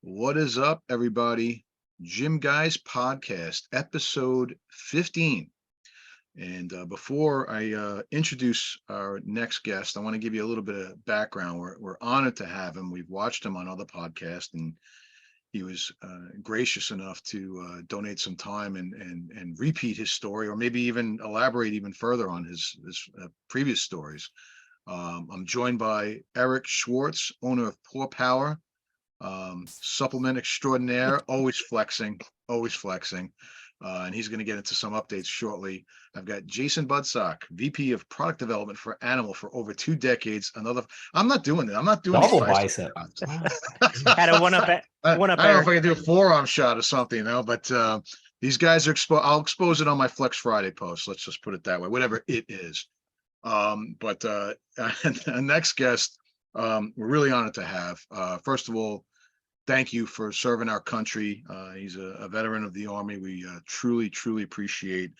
What is up, everybody? Gym Guys Podcast, episode 15. And before I introduce our next guest, I want to give you a little bit of background. We're honored to have him. We've watched him on other podcasts, and he was gracious enough to donate some time and repeat his story, or maybe even elaborate even further on his previous stories. I'm joined by Eric Schwartz, owner of Poor Power, supplement extraordinaire, always flexing. And he's going to get into some updates shortly. I've got Jason Budsock, VP of Product Development for Animal for over 2 decades. I'm not doing it. I'm not doing double bicep. Had a one up. I don't know if I can do a forearm shot or something, but these guys are exposed. I'll expose it on my Flex Friday post. Let's just put it that way, whatever it is. But the next guest, we're really honored to have. First of all, thank you for serving our country. He's a veteran of the Army. We truly appreciate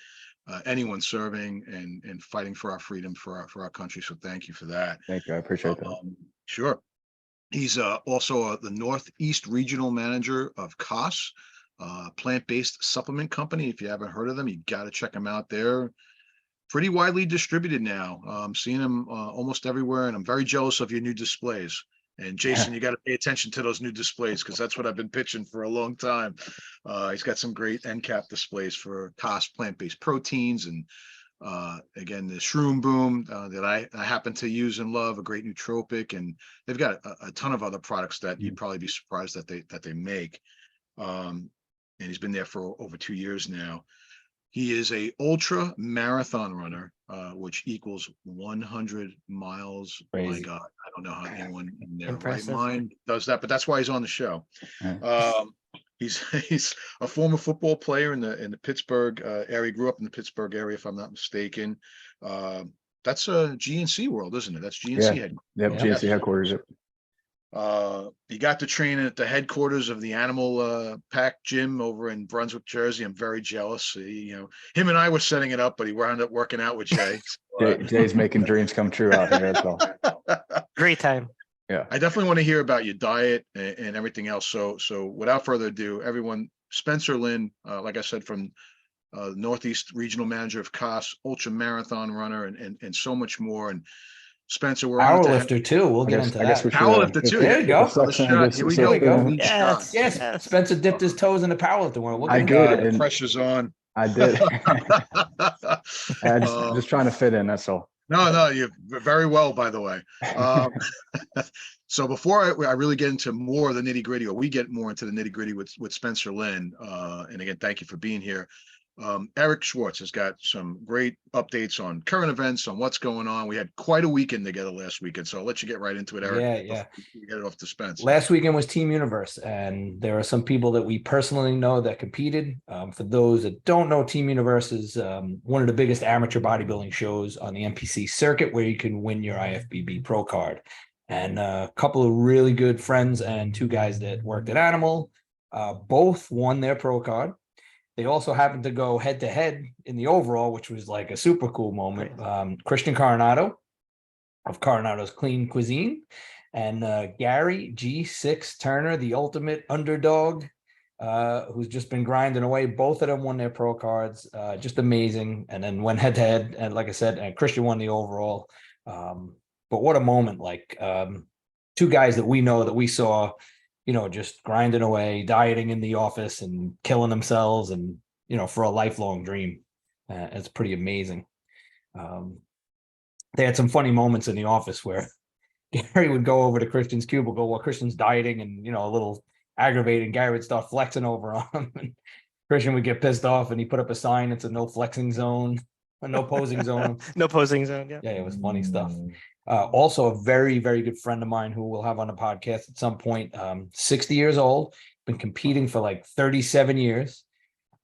anyone serving and fighting for our freedom for our country. So thank you for that. Thank you. I appreciate that. Sure. He's also the Northeast Regional Manager of COS, plant-based supplement company. If you haven't heard of them, you got to check them out. They're pretty widely distributed now. I'm seeing them almost everywhere, and I'm very jealous of your new displays. And Jason, you got to pay attention to those new displays, because that's what I've been pitching for a long time. He's got some great end cap displays for COS plant-based proteins, and again, the Shroom Boom that I happen to use and love, a great nootropic, and they've got a ton of other products that you'd probably be surprised that they make. And he's been there for over 2 years now. He is a ultra marathon runner, which equals 100 miles. Crazy. My God, I don't know how anyone in their Impressive. right mind does that, but that's why he's on the show. He's a former football player in the Pittsburgh area. Grew up in the Pittsburgh area, if I'm not mistaken. That's a GNC world, isn't it? That's GNC headquarters. Yep, GNC headquarters. Yep. He got to train at the headquarters of the Animal Pack Gym over in Brunswick, Jersey. I'm very jealous. Him and I were setting it up, but he wound up working out with Jay. Jay's making dreams come true out here as well. Great time. Yeah, I definitely want to hear about your diet and everything else. So without further ado, everyone, Spencer Lynn, like I said, from Northeast Regional Manager of COS, ultra marathon runner, and so much more. And Spencer, we're powerlifter too. We'll get into that. Powerlifter too. There you go. Here we go. Yes. Spencer dipped his toes in the powerlifting world. I did. Pressure's on. I did. Just trying to fit in. That's all. No, you're very well, by the way. So before I really get into more of the nitty gritty, or we get more into the nitty gritty with Spencer Lynn, and again, thank you for being here. Eric Schwartz has got some great updates on current events, on what's going on. We had quite a weekend together last weekend, so I'll let you get right into it, Eric. Yeah. Get it off to Spence. Last weekend was Team Universe, and there are some people that we personally know that competed. For those that don't know, Team Universe is one of the biggest amateur bodybuilding shows on the NPC circuit, where you can win your IFBB Pro card. And a couple of really good friends and 2 guys that worked at Animal both won their pro card. They also happened to go head-to-head in the overall, which was like a super cool moment. Christian Coronado of Coronado's Clean Cuisine, and Gary G6 Turner, the ultimate underdog, who's just been grinding away. Both of them won their pro cards, just amazing. And then went head-to-head, and like I said, Christian won the overall. But what a moment, 2 guys that we know, that we saw, just grinding away, dieting in the office and killing themselves, and, for a lifelong dream. It's pretty amazing. They had some funny moments in the office where Gary would go over to Christian's cubicle while Christian's dieting, and, a little aggravating. Gary would start flexing over on him, and Christian would get pissed off, and he put up a sign. It's a no flexing zone, a no posing zone. No posing zone. Yeah. Yeah, it was funny stuff. Also a very, very good friend of mine who we'll have on the podcast at some point, 60 years old, been competing for like 37 years,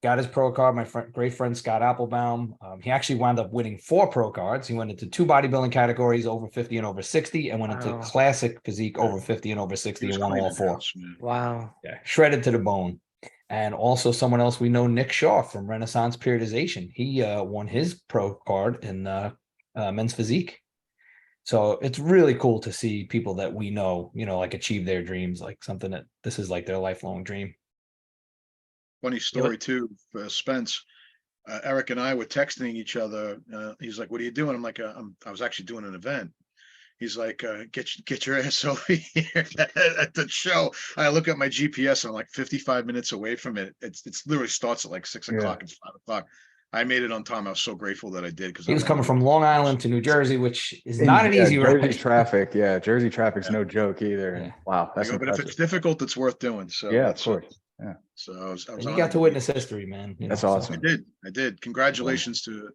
got his pro card, my great friend Scott Applebaum. He actually wound up winning 4 pro cards. He went into 2 bodybuilding categories, over 50 and over 60, and went into classic physique, over 50 and over 60, and won all 4. Wow. Yeah, shredded to the bone. And also someone else we know, Nick Shaw from Renaissance Periodization. He won his pro card in men's physique. So it's really cool to see people that we know, like achieve their dreams, like something that this is like their lifelong dream. Funny story too, Spence. Eric and I were texting each other. He's like, "What are you doing?" I'm like, I was actually doing an event." He's like, get your ass over here at the show. I look at my GPS and I'm like 55 minutes away from it. It's literally starts at like 6 o'clock and 5 o'clock. I made it on time. I was so grateful that I did because he was coming from Long Island to New Jersey, which is not an easy Jersey ride. traffic. Yeah, Jersey traffic's no joke either. And wow, that's but if it's difficult, it's worth doing. So yeah, of course. Yeah. So I was and you got to witness history, man. That's awesome. I did. Congratulations to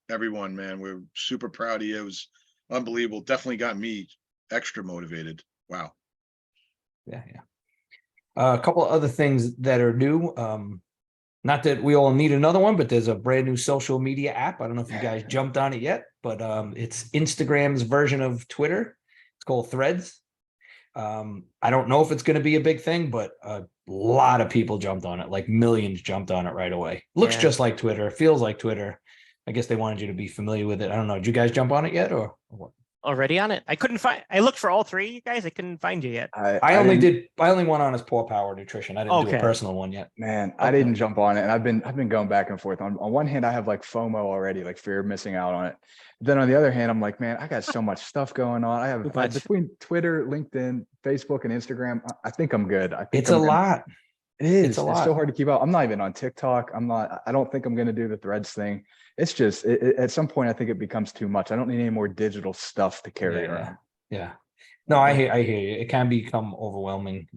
everyone, man. We're super proud of you. It was unbelievable. Definitely got me extra motivated. Wow. Yeah. A couple of other things that are new. Not that we all need another one, but there's a brand new social media app. I don't know if you guys jumped on it yet, but it's Instagram's version of Twitter. It's called Threads. I don't know if it's going to be a big thing, but a lot of people jumped on it, like millions jumped on it right away. Looks just like Twitter, feels like Twitter. I guess they wanted you to be familiar with it. I don't know. Did you guys jump on it yet or what? Already on it? I looked for all three, you guys. I couldn't find you yet. I only went on as Poor Power Nutrition. I didn't do a personal one yet. Man, I didn't jump on it, and I've been going back and forth. On one hand, I have like FOMO already, like fear of missing out on it. Then on the other hand, I'm like, man, I got so much stuff going on. I have between Twitter, LinkedIn, Facebook, and Instagram. I think I'm good. It's a lot. It is. It's so hard to keep up. I'm not even on TikTok. I don't think I'm going to do the Threads thing. It's just at some point, I think it becomes too much. I don't need any more digital stuff to carry around. Yeah. No, I hear you. It can become overwhelming.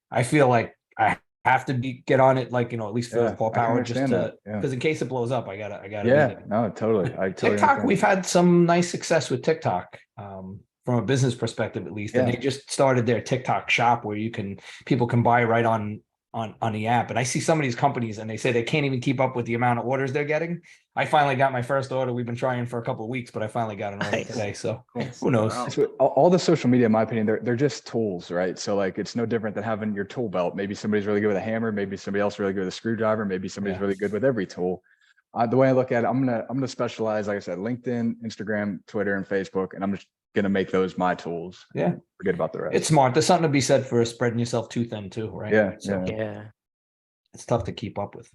I feel like I have to get on it, like, at least for Poor Power, just to, because in case it blows up, I gotta. Yeah, no, totally. TikTok, we've had some nice success with TikTok. From a business perspective, at least, and they just started their TikTok shop where people can buy right on the app. And I see some of these companies and they say they can't even keep up with the amount of orders they're getting. I finally got my first order. We've been trying for a couple of weeks, but I finally got an order today. So who knows? Wow. All the social media, in my opinion, they're just tools, right? So like, it's no different than having your tool belt. Maybe somebody's really good with a hammer. Maybe somebody else really good with a screwdriver. Maybe somebody's really good with every tool. The way I look at it, I'm gonna specialize, like I said, LinkedIn, Instagram, Twitter, and Facebook, and I'm just gonna make those my tools. Yeah, forget about the rest. It's smart. There's something to be said for spreading yourself too thin too, right? Yeah. It's tough to keep up with.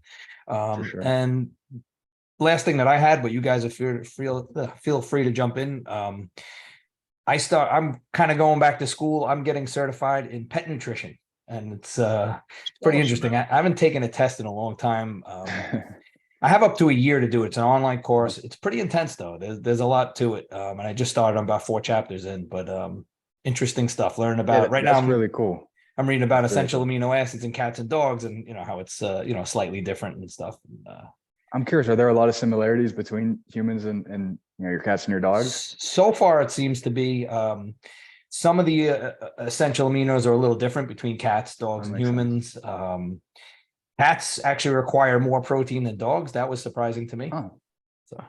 Sure. And last thing that I had, but you guys are feel free to jump in. I'm kind of going back to school. I'm getting certified in pet nutrition, and it's pretty interesting. I haven't taken a test in a long time. I have up to a year to do it. It's an online course. It's pretty intense though. There's a lot to it. And I just started. I'm about 4 chapters in, but interesting stuff. Learning about right now. That's really cool. I'm reading about essential amino acids in cats and dogs, and how it's slightly different and stuff. I'm curious, are there a lot of similarities between humans and your cats and your dogs? So far, it seems to be. Some of the essential aminos are a little different between cats, dogs, and humans. Cats actually require more protein than dogs. That was surprising to me. So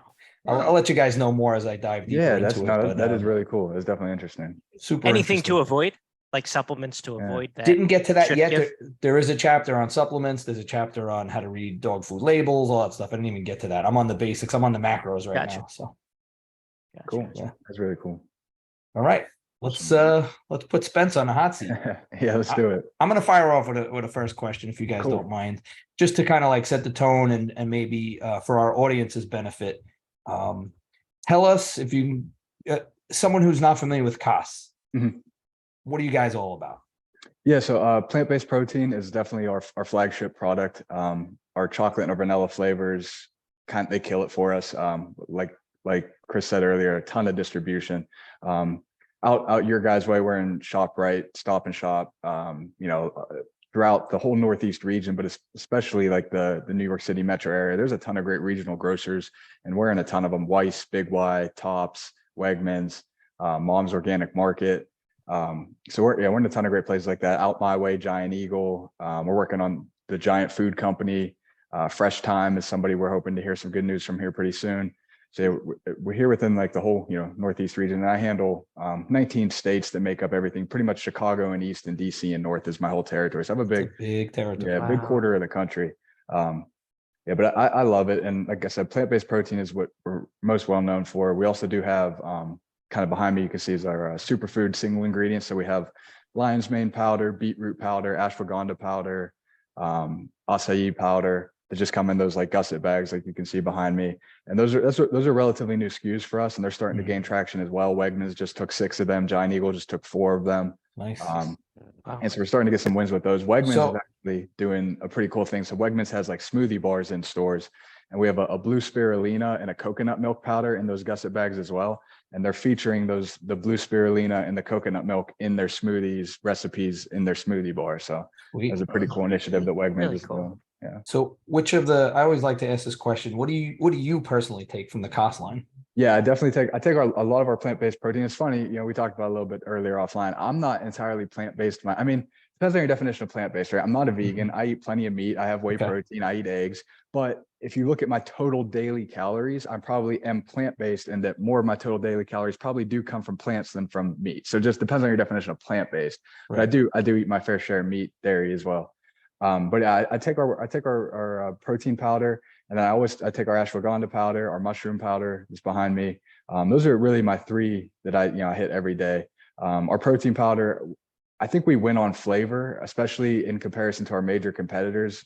I'll let you guys know more as I dive deeper into it. That is really cool. It's definitely interesting. Super. Anything to avoid, like supplements to avoid that? Didn't get to that yet. There is a chapter on supplements. There's a chapter on how to read dog food labels, all that stuff. I didn't even get to that. I'm on the basics. I'm on the macros right now. So cool. Yeah, that's really cool. All right. Let's put Spence on the hot seat. Yeah, let's do it. I'm gonna fire off with a first question, if you guys don't mind, just to kind of like set the tone and maybe for our audience's benefit. Tell us, if you someone who's not familiar with CAS, what are you guys all about? Yeah, so plant-based protein is definitely our flagship product. Our chocolate and our vanilla flavors, they kill it for us. Like Chris said earlier, a ton of distribution. Out your guys' way, we're in ShopRite, Stop and Shop, throughout the whole Northeast region, but especially like the New York City metro area. There's a ton of great regional grocers, and we're in a ton of them: Weiss, Big Y, Tops, Wegmans, Mom's Organic Market. So we're in a ton of great places like that. Out my way, Giant Eagle. We're working on the Giant Food Company. Fresh Time is somebody we're hoping to hear some good news from here pretty soon. So we're here within like the whole, Northeast region, and I handle 19 states that make up everything. Pretty much Chicago and East and DC and North is my whole territory. So I have a big territory. Yeah, big quarter of the country. But I love it. And like I said, plant-based protein is what we're most well known for. We also do have kind of behind me, you can see is our superfood single ingredients. So we have lion's mane powder, beetroot powder, ashwagandha powder, acai powder that just come in those like gusset bags, like you can see behind me. And those are relatively new SKUs for us, and they're starting to gain traction as well. Wegmans just took 6 of them. Giant Eagle just took 4 of them. Nice. Wow. And so we're starting to get some wins with those. Wegmans So- is actually doing a pretty cool thing. So Wegmans has like smoothie bars in stores, and we have a blue spirulina and a coconut milk powder in those gusset bags as well. And they're featuring the blue spirulina and the coconut milk in their smoothies recipes in their smoothie bar. So Sweet. that's a pretty cool initiative that Wegmans Really is cool. doing. Yeah. So which of the, I always like to ask this question, what do you personally take from the cost line? Yeah, I definitely take a lot of our plant-based protein. It's funny, we talked about it a little bit earlier offline. I'm not entirely plant-based. I mean, depends on your definition of plant-based, right? I'm not a vegan. I eat plenty of meat. I have whey protein. I eat eggs. But if you look at my total daily calories, I probably am plant-based, and that more of my total daily calories probably do come from plants than from meat. So it just depends on your definition of plant-based. But I do eat my fair share of meat, dairy as well. But yeah, I take our protein powder, and then I take our ashwagandha powder, our mushroom powder is behind me. Those are really my 3 that I hit every day. Our protein powder, I think we win on flavor, especially in comparison to our major competitors.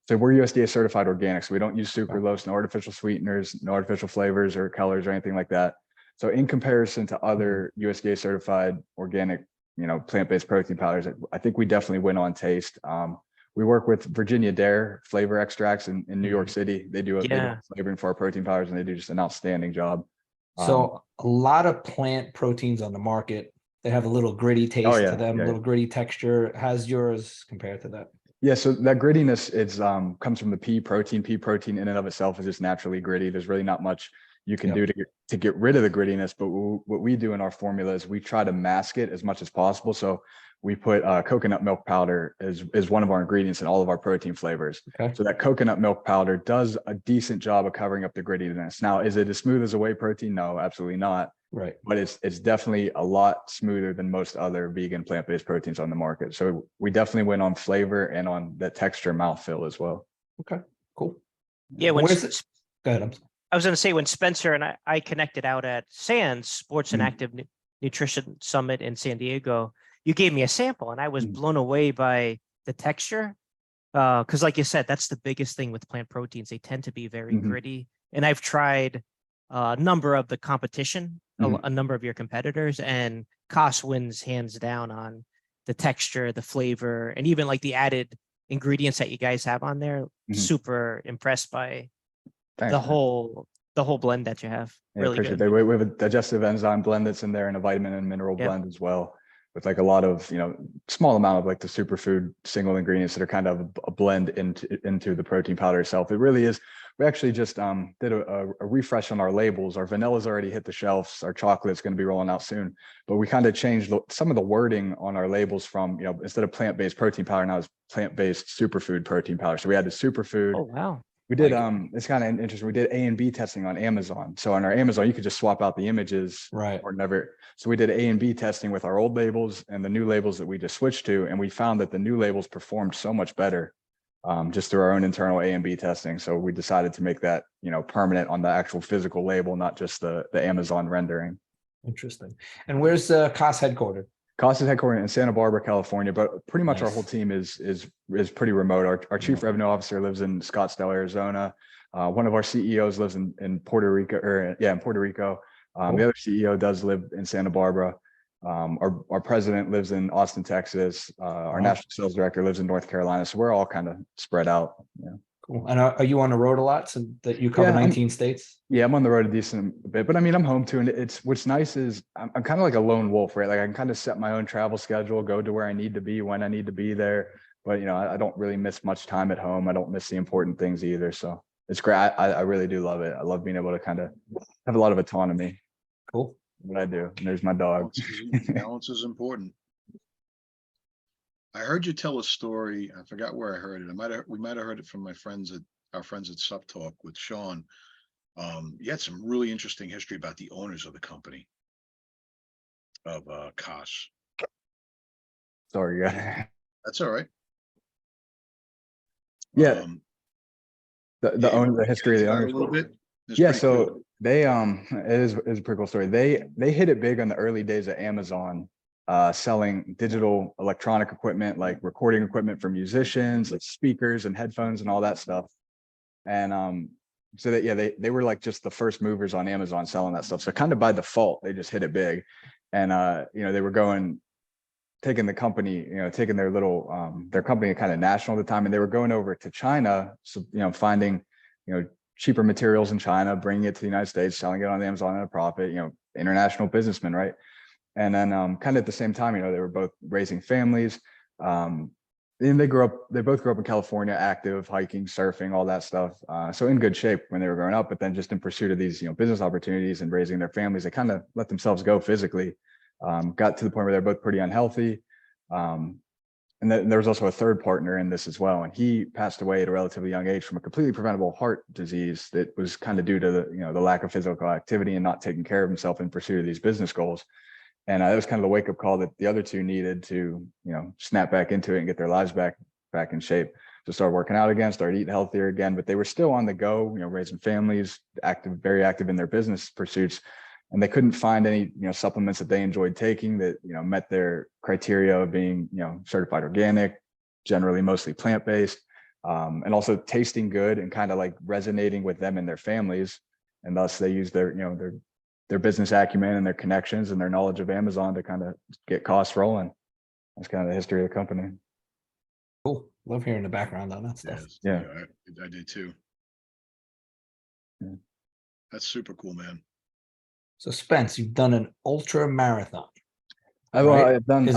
So we're USDA certified organic, so we don't use sucralose, no artificial sweeteners, no artificial flavors or colors or anything like that. So in comparison to other USDA certified organic, plant-based protein powders, I think we definitely win on taste. We work with Virginia Dare flavor extracts in New York City. They do flavoring for our protein powders, and they do just an outstanding job. So a lot of plant proteins on the market, they have a little gritty taste to them, a little gritty texture. How's yours compared to that? Yeah, so that grittiness comes from the pea protein. Pea protein in and of itself is just naturally gritty. There's really not much you can do to get rid of the grittiness. But what we do in our formula is we try to mask it as much as possible. So we put coconut milk powder is one of our ingredients in all of our protein flavors. Okay. So that coconut milk powder does a decent job of covering up the grittiness. Now, is it as smooth as a whey protein? No, absolutely not. Right. But it's definitely a lot smoother than most other vegan plant-based proteins on the market. So we definitely went on flavor and on that texture mouthfeel as well. Okay, cool. Yeah, Go ahead. I was going to say, when Spencer and I connected out at SANS, Sports and Active Nutrition Summit in San Diego, you gave me a sample, and I was blown away by the texture. Because like you said, that's the biggest thing with plant proteins. They tend to be very gritty. And I've tried a number of the competition, a number of your competitors, and Koss wins hands down on the texture, the flavor, and even like the added ingredients that you guys have on there. Super impressed by the whole blend that you have. Yeah, really appreciate good. that. We have a digestive enzyme blend that's in there, and a vitamin and mineral blend as well, with like a lot of small amount of like the superfood single ingredients that are kind of a blend into the protein powder itself. It really is. We actually just did a refresh on our labels. Our vanilla's already hit the shelves. Our chocolate's going to be rolling out soon, but we kind of changed some of the wording on our labels from instead of plant-based protein powder, now it's plant-based superfood protein powder. So we had the superfood. Oh wow. We did it's kind of interesting. We did A and B testing on Amazon. So on our Amazon, you could just swap out the images or never. So we did A and B testing with our old labels and the new labels that we just switched to. And we found that the new labels performed so much better just through our own internal A and B testing. So we decided to make that, permanent on the actual physical label, not just the Amazon rendering. Interesting. And where's Koss headquartered? Koss is headquartered in Santa Barbara, California, but pretty much our whole team is pretty remote. Our chief revenue officer lives in Scottsdale, Arizona. One of our CEOs lives in Puerto Rico, in Puerto Rico. The other CEO does live in Santa Barbara. Our president lives in Austin, Texas. Our national sales director lives in North Carolina. So we're all kind of spread out. Yeah. Cool. And are you on the road a lot, so that you cover 19 states? Yeah, I'm on the road a decent bit, but I mean, I'm home too. And what's nice is I'm kind of like a lone wolf, right? Like I can kind of set my own travel schedule, go to where I need to be when I need to be there. But, I don't really miss much time at home. I don't miss the important things either. So it's great. I really do love it. I love being able to kind of have a lot of autonomy. Cool. What I do. And there's my dog. Balance is important. I heard you tell a story. I forgot where I heard it. We might have heard it from our friends at Sup Talk with Sean. You had some really interesting history about the owners of the company of Koss. Sorry, yeah. That's all right. Yeah. The history of the owners a little bit. It's Yeah, pretty so cool. they it is a pretty cool story. They hit it big on the early days of Amazon, selling digital electronic equipment like recording equipment for musicians, like speakers and headphones and all that stuff. And so that, yeah, they were like just the first movers on Amazon selling that stuff. So kind of by default, they just hit it big. And they were taking the company, taking their company kind of national at the time, and they were going over to China. So, finding, cheaper materials in China, bringing it to the United States, selling it on Amazon at a profit, international businessmen, right? And then kind of at the same time, they were both raising families. And they both grew up in California, active, hiking, surfing, all that stuff. So in good shape when they were growing up, but then just in pursuit of these, business opportunities and raising their families, they kind of let themselves go physically. Got to the point where they're both pretty unhealthy. And then there was also a third partner in this as well. And he passed away at a relatively young age from a completely preventable heart disease that was kind of due to the lack of physical activity and not taking care of himself in pursuit of these business goals. And that was kind of the wake up call that the other two needed to, snap back into it and get their lives back in shape, to start working out again, start eating healthier again. But they were still on the go, raising families, very active in their business pursuits. And they couldn't find any, supplements that they enjoyed taking that, met their criteria of being, certified organic, generally mostly plant-based, and also tasting good and kind of like resonating with them and their families. And thus they use their business acumen and their connections and their knowledge of Amazon to kind of get costs rolling. That's kind of the history of the company. Cool. Love hearing the background on that stuff. Yes, Yeah. I did too. Yeah. That's super cool, man. So Spence, you've done an ultra marathon. I've done 3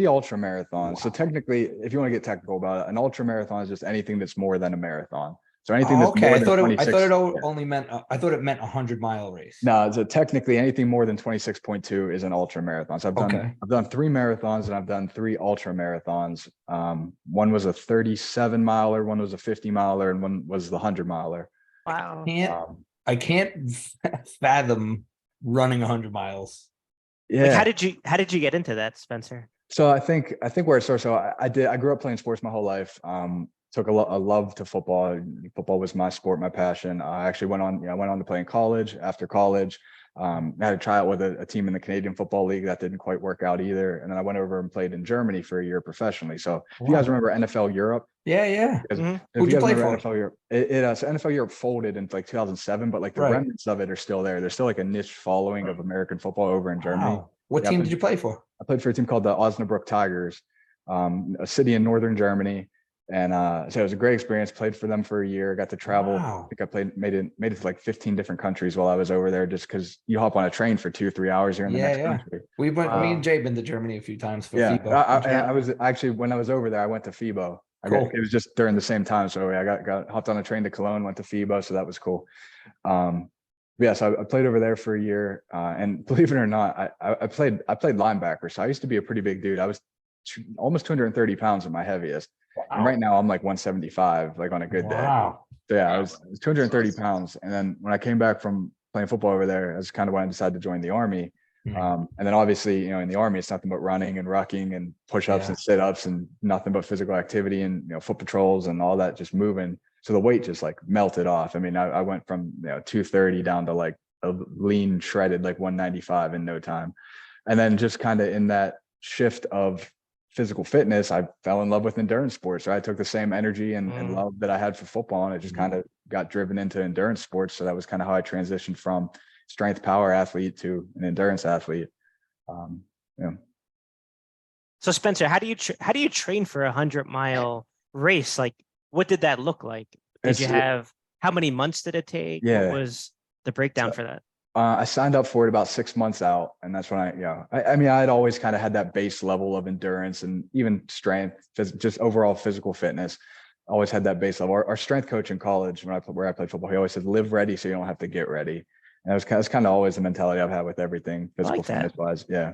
ultra marathons. Wow. So technically, if you want to get technical about it, an ultra marathon is just anything that's more than a marathon. So anything that's more than 26. I thought it only meant. I thought it meant 100-mile race. No, so technically anything more than 26.2 is an ultra marathon. So I've done 3 marathons and I've done 3 ultra marathons. One was a 37 miler, one was a 50 miler, and one was the 100 miler. Wow. I can't fathom running 100 miles. Yeah. Like, how did you get into that, Spencer? So I think where it started. So I grew up playing sports my whole life. Took a love to football. Football was my sport, my passion. I actually went on to play in college. After college, I had a tryout with a team in the Canadian Football League. That didn't quite work out either. And then I went over and played in Germany for a year professionally. So if you guys remember NFL Europe. Yeah. If Who'd you play for? NFL Europe, so NFL Europe folded in like 2007, but like the remnants of it are still there. There's still like a niche following of American football over in Germany. Wow. What team did you play for? I played for a team called the Osnabrück Tigers, a city in northern Germany. And so it was a great experience. Played for them for a year. Got to travel. Wow. I think I made it to like 15 different countries while I was over there, just because you hop on a train for 2-3 hours here in the next country. We went. Me and Jay been to Germany a few times for FIBO. I was actually, when I was over there, I went to FIBO. It was just during the same time, so I got hopped on a train to Cologne, went to FIBO, so that was cool. So I played over there for a year, and believe it or not, I played linebacker. So I used to be a pretty big dude. I was almost 230 pounds at my heaviest. Wow. And right now I'm like 175, like on a good day. Wow. So yeah, I was 230 pounds. And then when I came back from playing football over there, that's kind of when I decided to join the Army. And then obviously, in the Army, it's nothing but running and rucking and push-ups and sit-ups and nothing but physical activity and, foot patrols and all that, just moving. So the weight just like melted off. I mean, I went from 230 down to like a lean, shredded, like 195 in no time. And then just kind of in that shift of physical fitness, I fell in love with endurance sports. So I took the same energy and love that I had for football, and it just kind of got driven into endurance sports. So that was kind of how I transitioned from strength power athlete to an endurance athlete. So Spencer, how do you train for a 100-mile race? Like, what did that look like? How many months did it take? Yeah. What was the breakdown for that? I signed up for it about 6 months out. And that's when I mean, I'd always kind of had that base level of endurance and even strength, just overall physical fitness. Always had that base level. Our strength coach in college, where I played football, he always said, live ready so you don't have to get ready. And that's kind of always the mentality I've had with everything physical fitness wise. Yeah.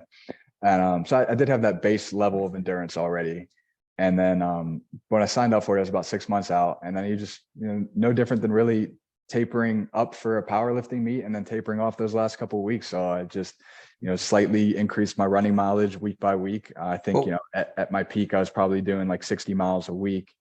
And so I did have that base level of endurance already. And then when I signed up for it, I was about 6 months out. And then you just, no different than really tapering up for a powerlifting meet and then tapering off those last couple of weeks. So I just, slightly increased my running mileage week by week. I think, at my peak, I was probably doing like 60 miles a week.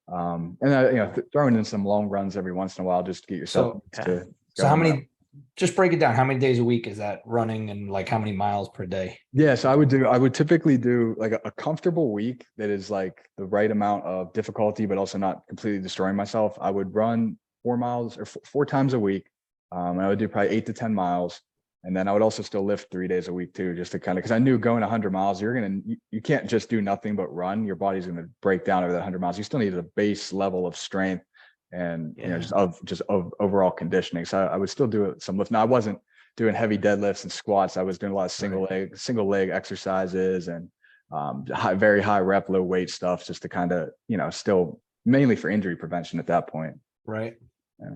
And throwing in some long runs every once in a while just to get yourself So, to so how going up. many, just break it down. How many days a week is that running, and like how many miles per day? Yeah, so I would typically do like a comfortable week that is like the right amount of difficulty, but also not completely destroying myself. I would run 4 miles or 4 times a week. And I would do probably 8 to 10 miles. And then I would also still lift 3 days a week too, just to kind of, because I knew going 100 miles, you can't just do nothing but run. Your body's going to break down over that 100 miles. You still need a base level of strength and just of overall conditioning. So I would still do some lift. Now I wasn't doing heavy deadlifts and squats. I was doing a lot of single leg exercises and very high rep, low weight stuff, just to kind of, still mainly for injury prevention at that point. Right. Yeah.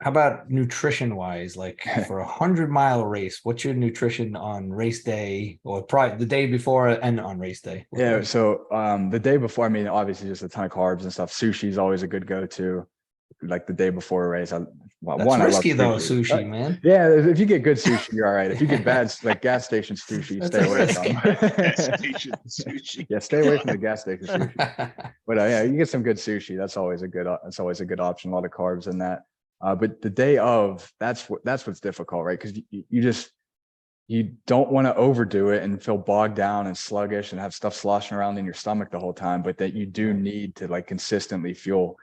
How about nutrition wise? Like for 100-mile race, what's your nutrition on race day, or probably the day before and on race day? Yeah. So the day before, I mean, obviously just a ton of carbs and stuff. Sushi is always a good go-to. Like the day before a race, That's risky though, sushi, man. Yeah, if you get good sushi, you're all right. If you get bad, like gas station sushi, stay away from. Gas station sushi. Yeah, stay away from the gas station sushi. But yeah, you get some good sushi. That's always a good option. A lot of carbs in that. But the day of, that's what's difficult, right? Because you don't want to overdo it and feel bogged down and sluggish and have stuff sloshing around in your stomach the whole time, but that you do need to like consistently fuel.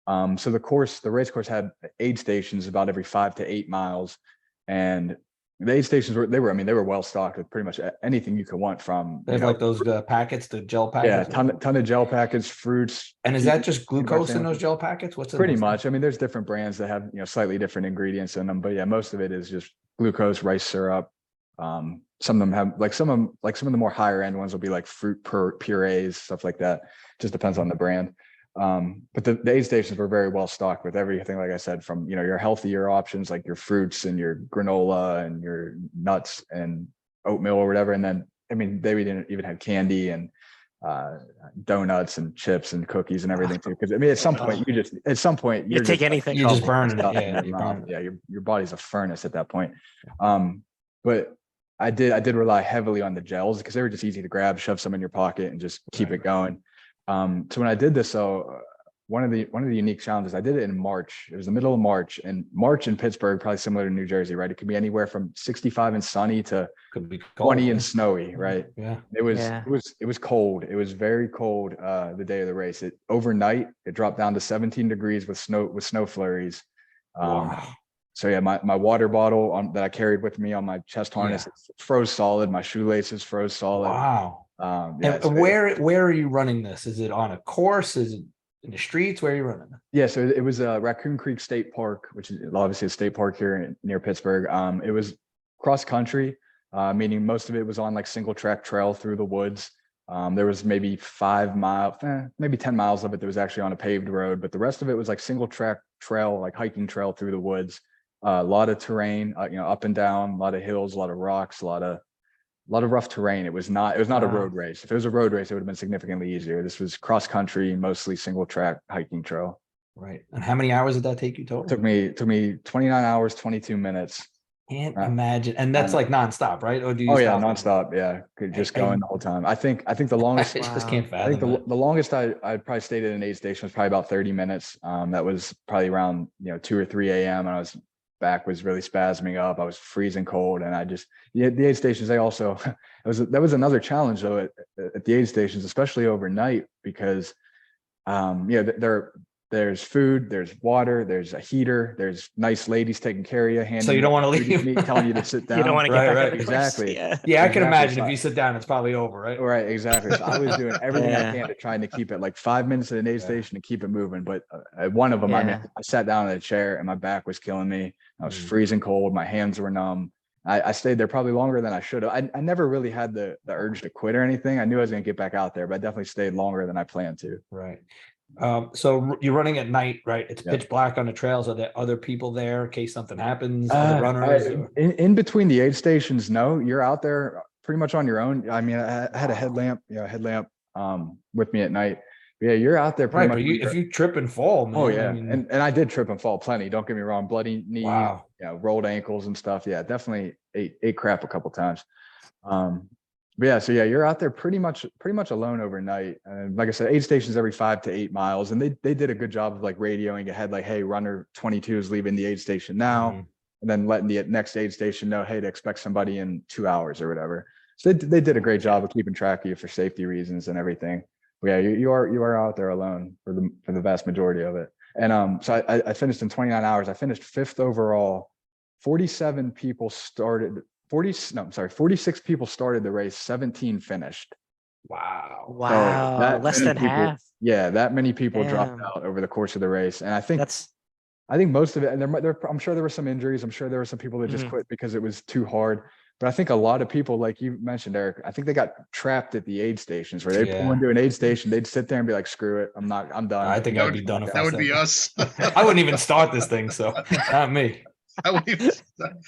So the race course had aid stations about every 5 to 8 miles, and the aid stations were well stocked with pretty much anything you could want from. They have like those packets, the gel packets. Yeah, ton of gel packets, fruits. And is that just glucose in those gel packets? What's in pretty much? I mean, there's different brands that have slightly different ingredients in them, but yeah, most of it is just glucose, rice syrup. Some of them have some of the more higher end ones will be like fruit purees, stuff like that. Just depends on the brand. But the aid stations were very well stocked with everything, like I said, from your healthier options like your fruits and your granola and your nuts and oatmeal or whatever. And then they even had candy and donuts and chips and cookies and everything too. Because at some point you take anything. You just burn it. Yeah, your body's a furnace at that point. But I did rely heavily on the gels because they were just easy to grab, shove some in your pocket, and just keep it going. So when I did this, one of the unique challenges, I did it in March. It was the middle of March, and March in Pittsburgh, probably similar to New Jersey, right? It could be anywhere from 65 and sunny to could be cold, 20 and snowy, right? Yeah. It was cold. It was very cold the day of the race. Overnight it dropped down to 17 degrees with snow flurries. Wow. So yeah, my water bottle that I carried with me on my chest harness froze solid. My shoelaces froze solid. Wow. And where are you running this? Is it on a course? Is it in the streets? Where are you running? Yeah, so it was Raccoon Creek State Park, which is obviously a state park here near Pittsburgh. It was cross country, meaning most of it was on like single track trail through the woods. There was maybe 5 miles, maybe 10 miles of it that was actually on a paved road, but the rest of it was like single track trail, like hiking trail through the woods. A lot of terrain, up and down, a lot of hills, a lot of rocks, a lot of rough terrain. It was not a road race. If it was a road race, it would have been significantly easier. This was cross country, mostly single track hiking trail. Right. And how many hours did that take you total? It took me 29 hours, 22 minutes. Can't imagine. And that's like nonstop, right? Or do you nonstop. Yeah. Could going the whole time. I think the longest I just can't fathom. I think the longest I probably stayed at an aid station was probably about 30 minutes. That was probably around 2 or 3 a.m. and back was really spasming up. I was freezing cold, and the aid stations, they also that was another challenge though at the aid stations, especially overnight, because there's food, there's water, there's a heater, there's nice ladies taking care of you, so you don't want to leave, telling you to sit down. You don't want to get right, exactly. Yeah, I can imagine if you sit down, it's probably over, right? Right, exactly. So I was doing everything I can to trying to keep it like 5 minutes at an aid station to keep it moving. But at one of them, I sat down in a chair and my back was killing me. I was freezing cold. My hands were numb. I stayed there probably longer than I should have. I never really had the urge to quit or anything. I knew I was going to get back out there, but I definitely stayed longer than I planned to. Right. So you're running at night, right? It's pitch black on the trails. Are there other people there in case something happens? Other runners? In between the aid stations, no. You're out there pretty much on your own. I mean, I had a headlamp, with me at night. Yeah, you're out there pretty much. But if you trip and fall, man. Oh yeah, and I did trip and fall plenty. Don't get me wrong, bloody knee, rolled ankles and stuff. Yeah, definitely ate crap a couple times. But yeah, so yeah, you're out there pretty much alone overnight. And like I said, aid stations every 5 to 8 miles, and they did a good job of like radioing ahead, like, hey, runner 22 is leaving the aid station now, Mhm. and then letting the next aid station know, hey, to expect somebody in 2 hours or whatever. So they did a great job of keeping track of you for safety reasons and everything. But yeah, you are out there alone for the vast majority of it. And so I finished in 29 hours. I finished 5th overall. 47 people started. 46 people started the race, 17 finished. Wow. So Wow, that less many than people, half. yeah, that many people dropped Damn. out over the course of the race. And I That's think most of it, and I'm sure there were some injuries. I'm sure there were some people that just Mhm. quit because it was too hard. But I think a lot of people, like you mentioned, Eric, I think they got trapped at the aid stations where they'd pull Yeah. into an aid station, they'd sit there and be like, screw it, I'm done. I think That I'd would, be done if that I would be said us. I wouldn't even start this thing, so not me. I wouldn't even,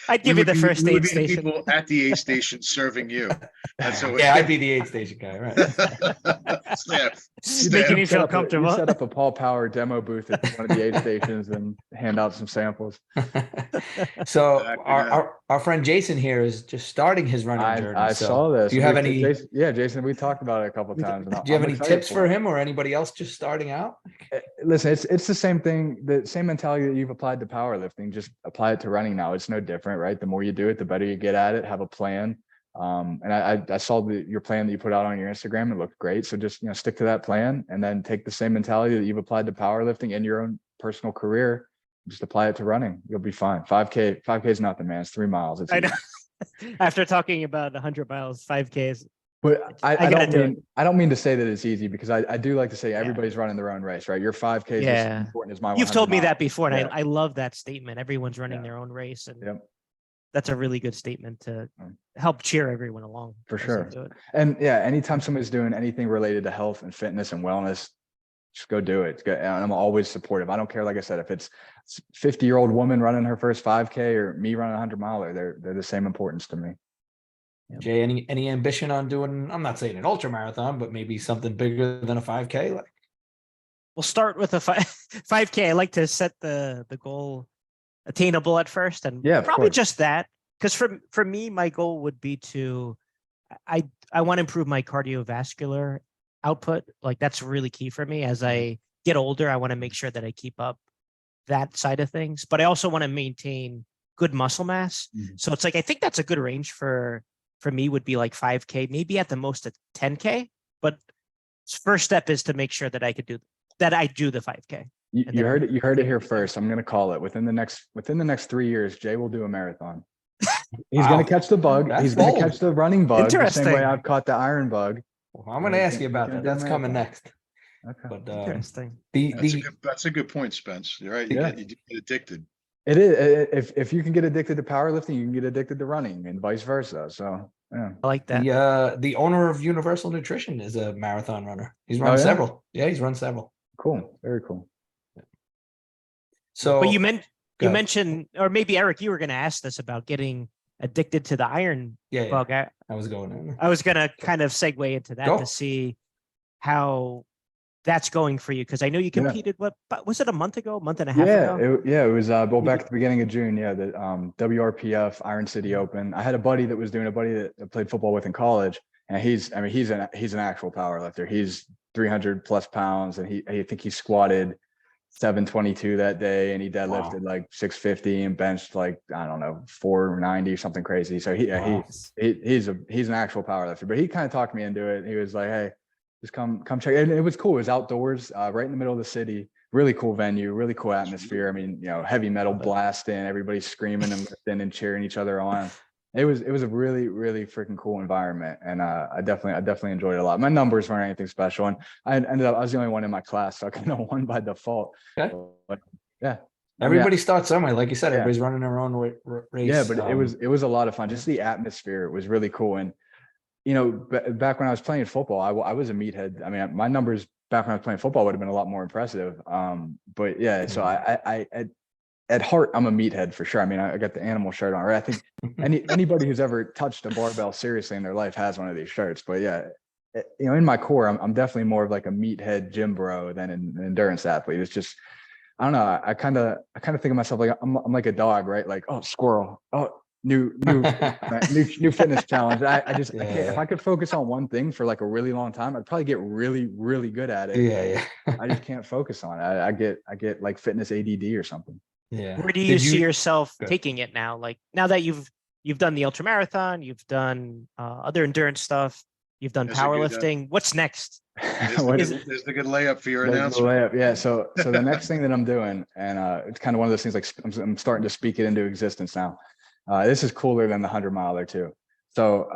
I'd we give you would the be, first we would aid be the station. people at the aid station serving you. That's how. Yeah, I'd be the aid station guy, right? Staff. Making you You set feel up you comfortable. set up a Paul Power demo booth at one of the aid stations and hand out some samples. So Exactly that. our friend Jason here is just starting his running journey. I So saw this. do you have We- any Jason, yeah, Jason, we talked about it a couple of times. And do you have I'm any excited tips for for it. him or anybody else just starting out? Listen, it's the same thing, the same mentality that you've applied to powerlifting, just apply it to running now. It's no different, right? The more you do it, the better you get at it. Have a plan. And I saw your plan that you put out on your Instagram. It looked great. So just, stick to that plan and then take the same mentality that you've applied to powerlifting in your own personal career. Just apply it to running. You'll be fine. 5K is nothing, man. It's 3 miles. It's I know. After talking about 100 miles, 5Ks, But I I gotta don't do mean I don't mean to say that it's easy, because I do like to say Yeah. everybody's running their own race, right? Your 5K is just as Yeah. important as my 100 You've told me miles. that before, and Yeah. I love that statement. Everyone's running Yeah. their own race, and Yep. that's a really good statement to Mm. help cheer everyone along. For as they sure. do it. And yeah, anytime somebody's doing anything related to health and fitness and wellness, just go do it. And I'm always supportive. I don't care. Like I said, if it's 50-year-old woman running her first 5K or me running a 100-miler, they're the same importance to me. Jay, any ambition on doing, I'm not saying an ultra marathon, but maybe something bigger than a 5K? Like, We'll start with a 5K. I like to set the goal attainable at first, and Yeah, of probably course. just that. Because for me, my goal would be to, I want to improve my cardiovascular output. Like that's really key for me. As I get older, I want to make sure that I keep up that side of things. But I also want to maintain good muscle mass. So it's like I think that's a good range for me would be like 5K, maybe at the most a 10K. But first step is to make sure that I do the 5K. You heard it here first. I'm gonna call it within the next 3 years. Jay will do a marathon. He's Wow. gonna catch the bug. That's He's gonna bold. catch the running bug the same way Interesting. I've caught the iron bug. well, I'm going to ask you about that. do a That's coming marathon. next. Okay. But Interesting. That's a good point, Spence. You're right. You Yeah. get addicted. It is. If you can get addicted to powerlifting, you can get addicted to running, and vice versa. So yeah. I like that. the owner of Universal Nutrition is a marathon runner. He's run Oh, yeah? several. Yeah, he's run several. Cool. Very cool. So But you go ahead. mentioned, or maybe Eric, you were going to ask this about getting addicted to the iron yeah, bug. I was going in. I was going to kind of segue into that Go. to see how that's going for you, because I know you Yeah. competed. What was it, a month and a half ago? It was well back at the beginning of June. Yeah, the WRPF Iron City Open. I had a buddy that I played football with in college, and he's an actual power lifter. He's 300 plus pounds, and I think he squatted 722 that day, and he deadlifted like 650 and benched like, I don't know, 490 or something crazy. So he's an actual power lifter. But he kind of talked me into it. He was like, hey, just come check. And it was cool. It was outdoors, right in the middle of the city. Really cool venue, really cool atmosphere. I mean, heavy metal blasting, everybody screaming and lifting and cheering each other on. It was a really, really freaking cool environment. And I definitely enjoyed it a lot. My numbers weren't anything special. And I was the only one in my class, so I kind of won by default. Okay. But yeah. Everybody starts somewhere. Like you said, Yeah. everybody's running their own race. Yeah, but it was a lot of fun. Just the atmosphere was really cool. And back when I was playing football, I was a meathead. I mean, my numbers back when I was playing football would have been a lot more impressive. But yeah, so I at heart, I'm a meathead for sure. I mean, I got the animal shirt on, right? I think anybody who's ever touched a barbell seriously in their life has one of these shirts. But yeah, in my core, I'm definitely more of like a meathead gym bro than an endurance athlete. It's just, I don't know. I kind of think of myself like I'm like a dog, right? Like, oh, squirrel. Oh, new fitness challenge. I just I can't. If Yeah. I could focus on one thing for like a really long time, I'd probably get really good at it. Yeah. I just can't focus on it. I get like fitness ADD or something. Yeah. Where do you Did see yourself Good. taking it now? Like now that you've done the ultra marathon, you've done other endurance stuff, you've done That's a good, powerlifting. What's next? What- There's the good layup for your the announcement. layup, yeah. So the next thing that I'm doing, and it's kind of one of those things like I'm starting to speak it into existence now. This is cooler than the 100-miler too. So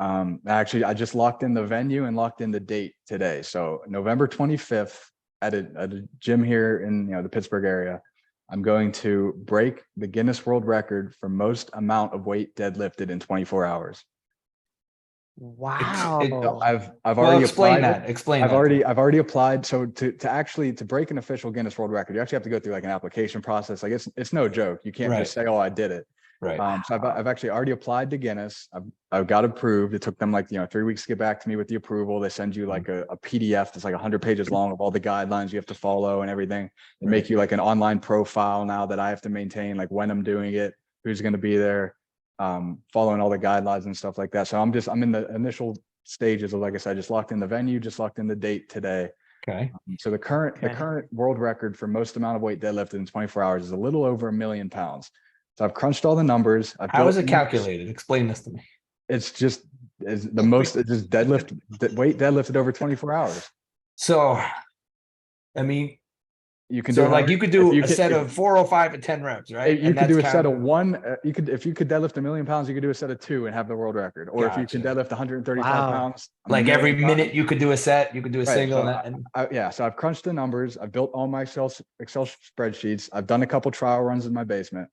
actually, I just locked in the venue and locked in the date today. So November 25th at a gym here in the Pittsburgh area. I'm going to break the Guinness World Record for most amount of weight deadlifted in 24 hours. Wow. So I've Well, already explain applied. that. Explain I've that. already applied. So to break an official Guinness World Record, you actually have to go through like an application process. Like it's no joke. You can't just say, "Oh, I did it." Right. So I've actually already applied to Guinness. I've got approved. It took them like 3 weeks to get back to me with the approval. They send you like a PDF that's like 100 pages long of all the guidelines you have to follow and everything. They make you like an online profile now that I have to maintain, like when I'm doing it, who's going to be there, following all the guidelines and stuff like that. So I'm in the initial stages of, like I said, just locked in the venue, just locked in the date today. Okay. So the current world record for most amount of weight deadlifted in 24 hours is a little over 1 million pounds. So I've crunched all the numbers. How is it calculated? Explain this to me. It's just weight deadlifted over 24 hours. So, I mean, You can so do like you could do a set if- of 405 and 10 reps, right? You could do a set of one. If you could deadlift 1 million pounds, you could do a set of 2 and have the world record. Or if you can Gotcha. deadlift 135 Wow. pounds, Like every 1 million minute pounds. you could do a set, you could do a Right, single. so And So I've crunched the numbers. I've built all my Excel spreadsheets. I've done a couple trial runs in my basement.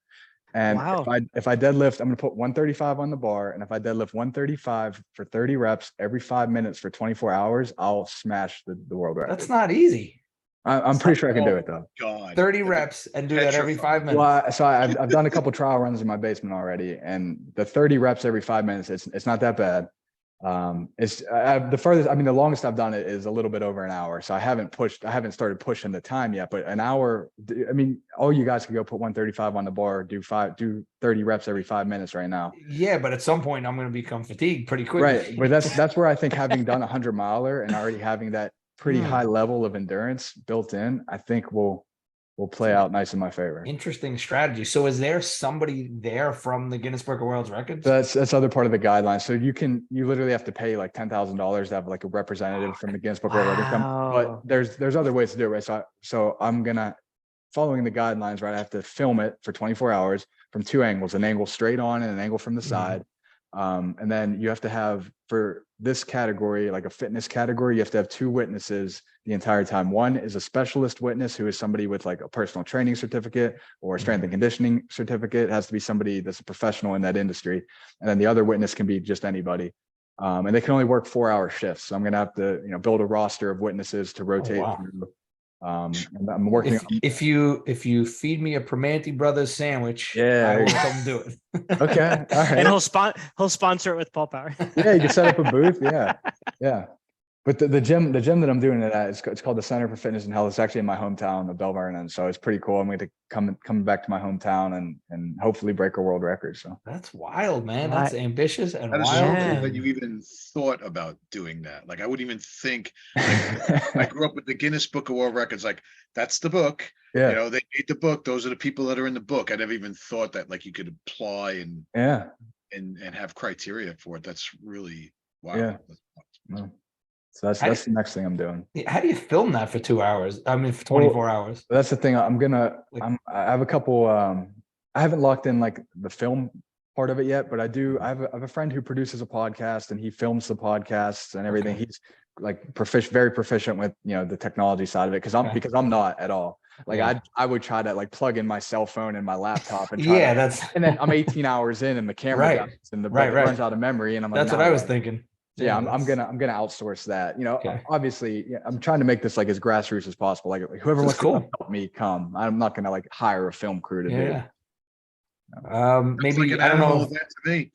And Wow. if I deadlift, I'm going to put 135 on the bar. And if I deadlift 135 for 30 reps every 5 minutes for 24 hours, I'll smash the world record. that's not easy. I'm pretty sure I can do it though. God. 30 reps and do that every 5 minutes. Well, so I've done a couple trial runs in my basement already, and the 30 reps every 5 minutes, it's not that bad. It's the furthest, I mean, the longest I've done it is a little bit over an hour. So I haven't started pushing the time yet, but an hour, I mean, all you guys can go put 135 on the bar, do 30 reps every 5 minutes right now. Yeah, but at some point I'm going to become fatigued pretty quickly. Right. But that's where I think having done 100-miler and already having that pretty high level of endurance built in, I think will play out nice in my favor. Interesting strategy. So is there somebody there from the Guinness Book of World Records? That's other part of the guidelines. So you literally have to pay like $10,000 to have like a representative from the Guinness Book of World Records. But there's other ways to do it, right? So I'm gonna, following the guidelines, right? I have to film it for 24 hours from 2 angles, an angle straight on and an angle from the side. And then you have to have, for this category, like a fitness category, you have to have 2 witnesses the entire time. One is a specialist witness who is somebody with like a personal training certificate or a strength and conditioning certificate. It has to be somebody that's a professional in that industry. And then the other witness can be just anybody. And they can only work 4-hour shifts. So I'm going to have to, build a roster of witnesses to rotate through. And I'm working. If you feed me a Primanti Brothers sandwich, Yeah, I will come do it. Okay. All right. And he'll sponsor it with Paul Power. Yeah, you can set up a booth. Yeah. But the gym that I'm doing it at, it's called the Center for Fitness and Health. It's actually in my hometown of Belle Vernon, so it's pretty cool. I'm going to come back to my hometown and hopefully break a world record. So that's wild, man. That's ambitious and That is wild. so cool that you even thought about doing that. Like I wouldn't even think. Like, I grew up with the Guinness Book of World Records. Like that's the book. Yeah. They made the book. Those are the people that are in the book. I never even thought that like you could apply and have criteria for it. That's really wow. Yeah. So that's the next thing I'm doing. How do you film that for 2 hours? I mean, for 24 hours. That's the thing. I have a couple. I haven't locked in like the film part of it yet, but I have a friend who produces a podcast and he films the podcasts and everything. Okay. He's like very proficient with the technology side of it because I'm not at all. Like I would try to like plug in my cell phone and my laptop and and then I'm 18 hours in and the camera dies and the runs out of memory and I'm like, that's what I was thinking. Yeah, I'm gonna outsource that. Obviously, I'm trying to make this like as grassroots as possible. Like whoever wants to help me come. I'm not gonna like hire a film crew to do it. Maybe like I don't know. To me.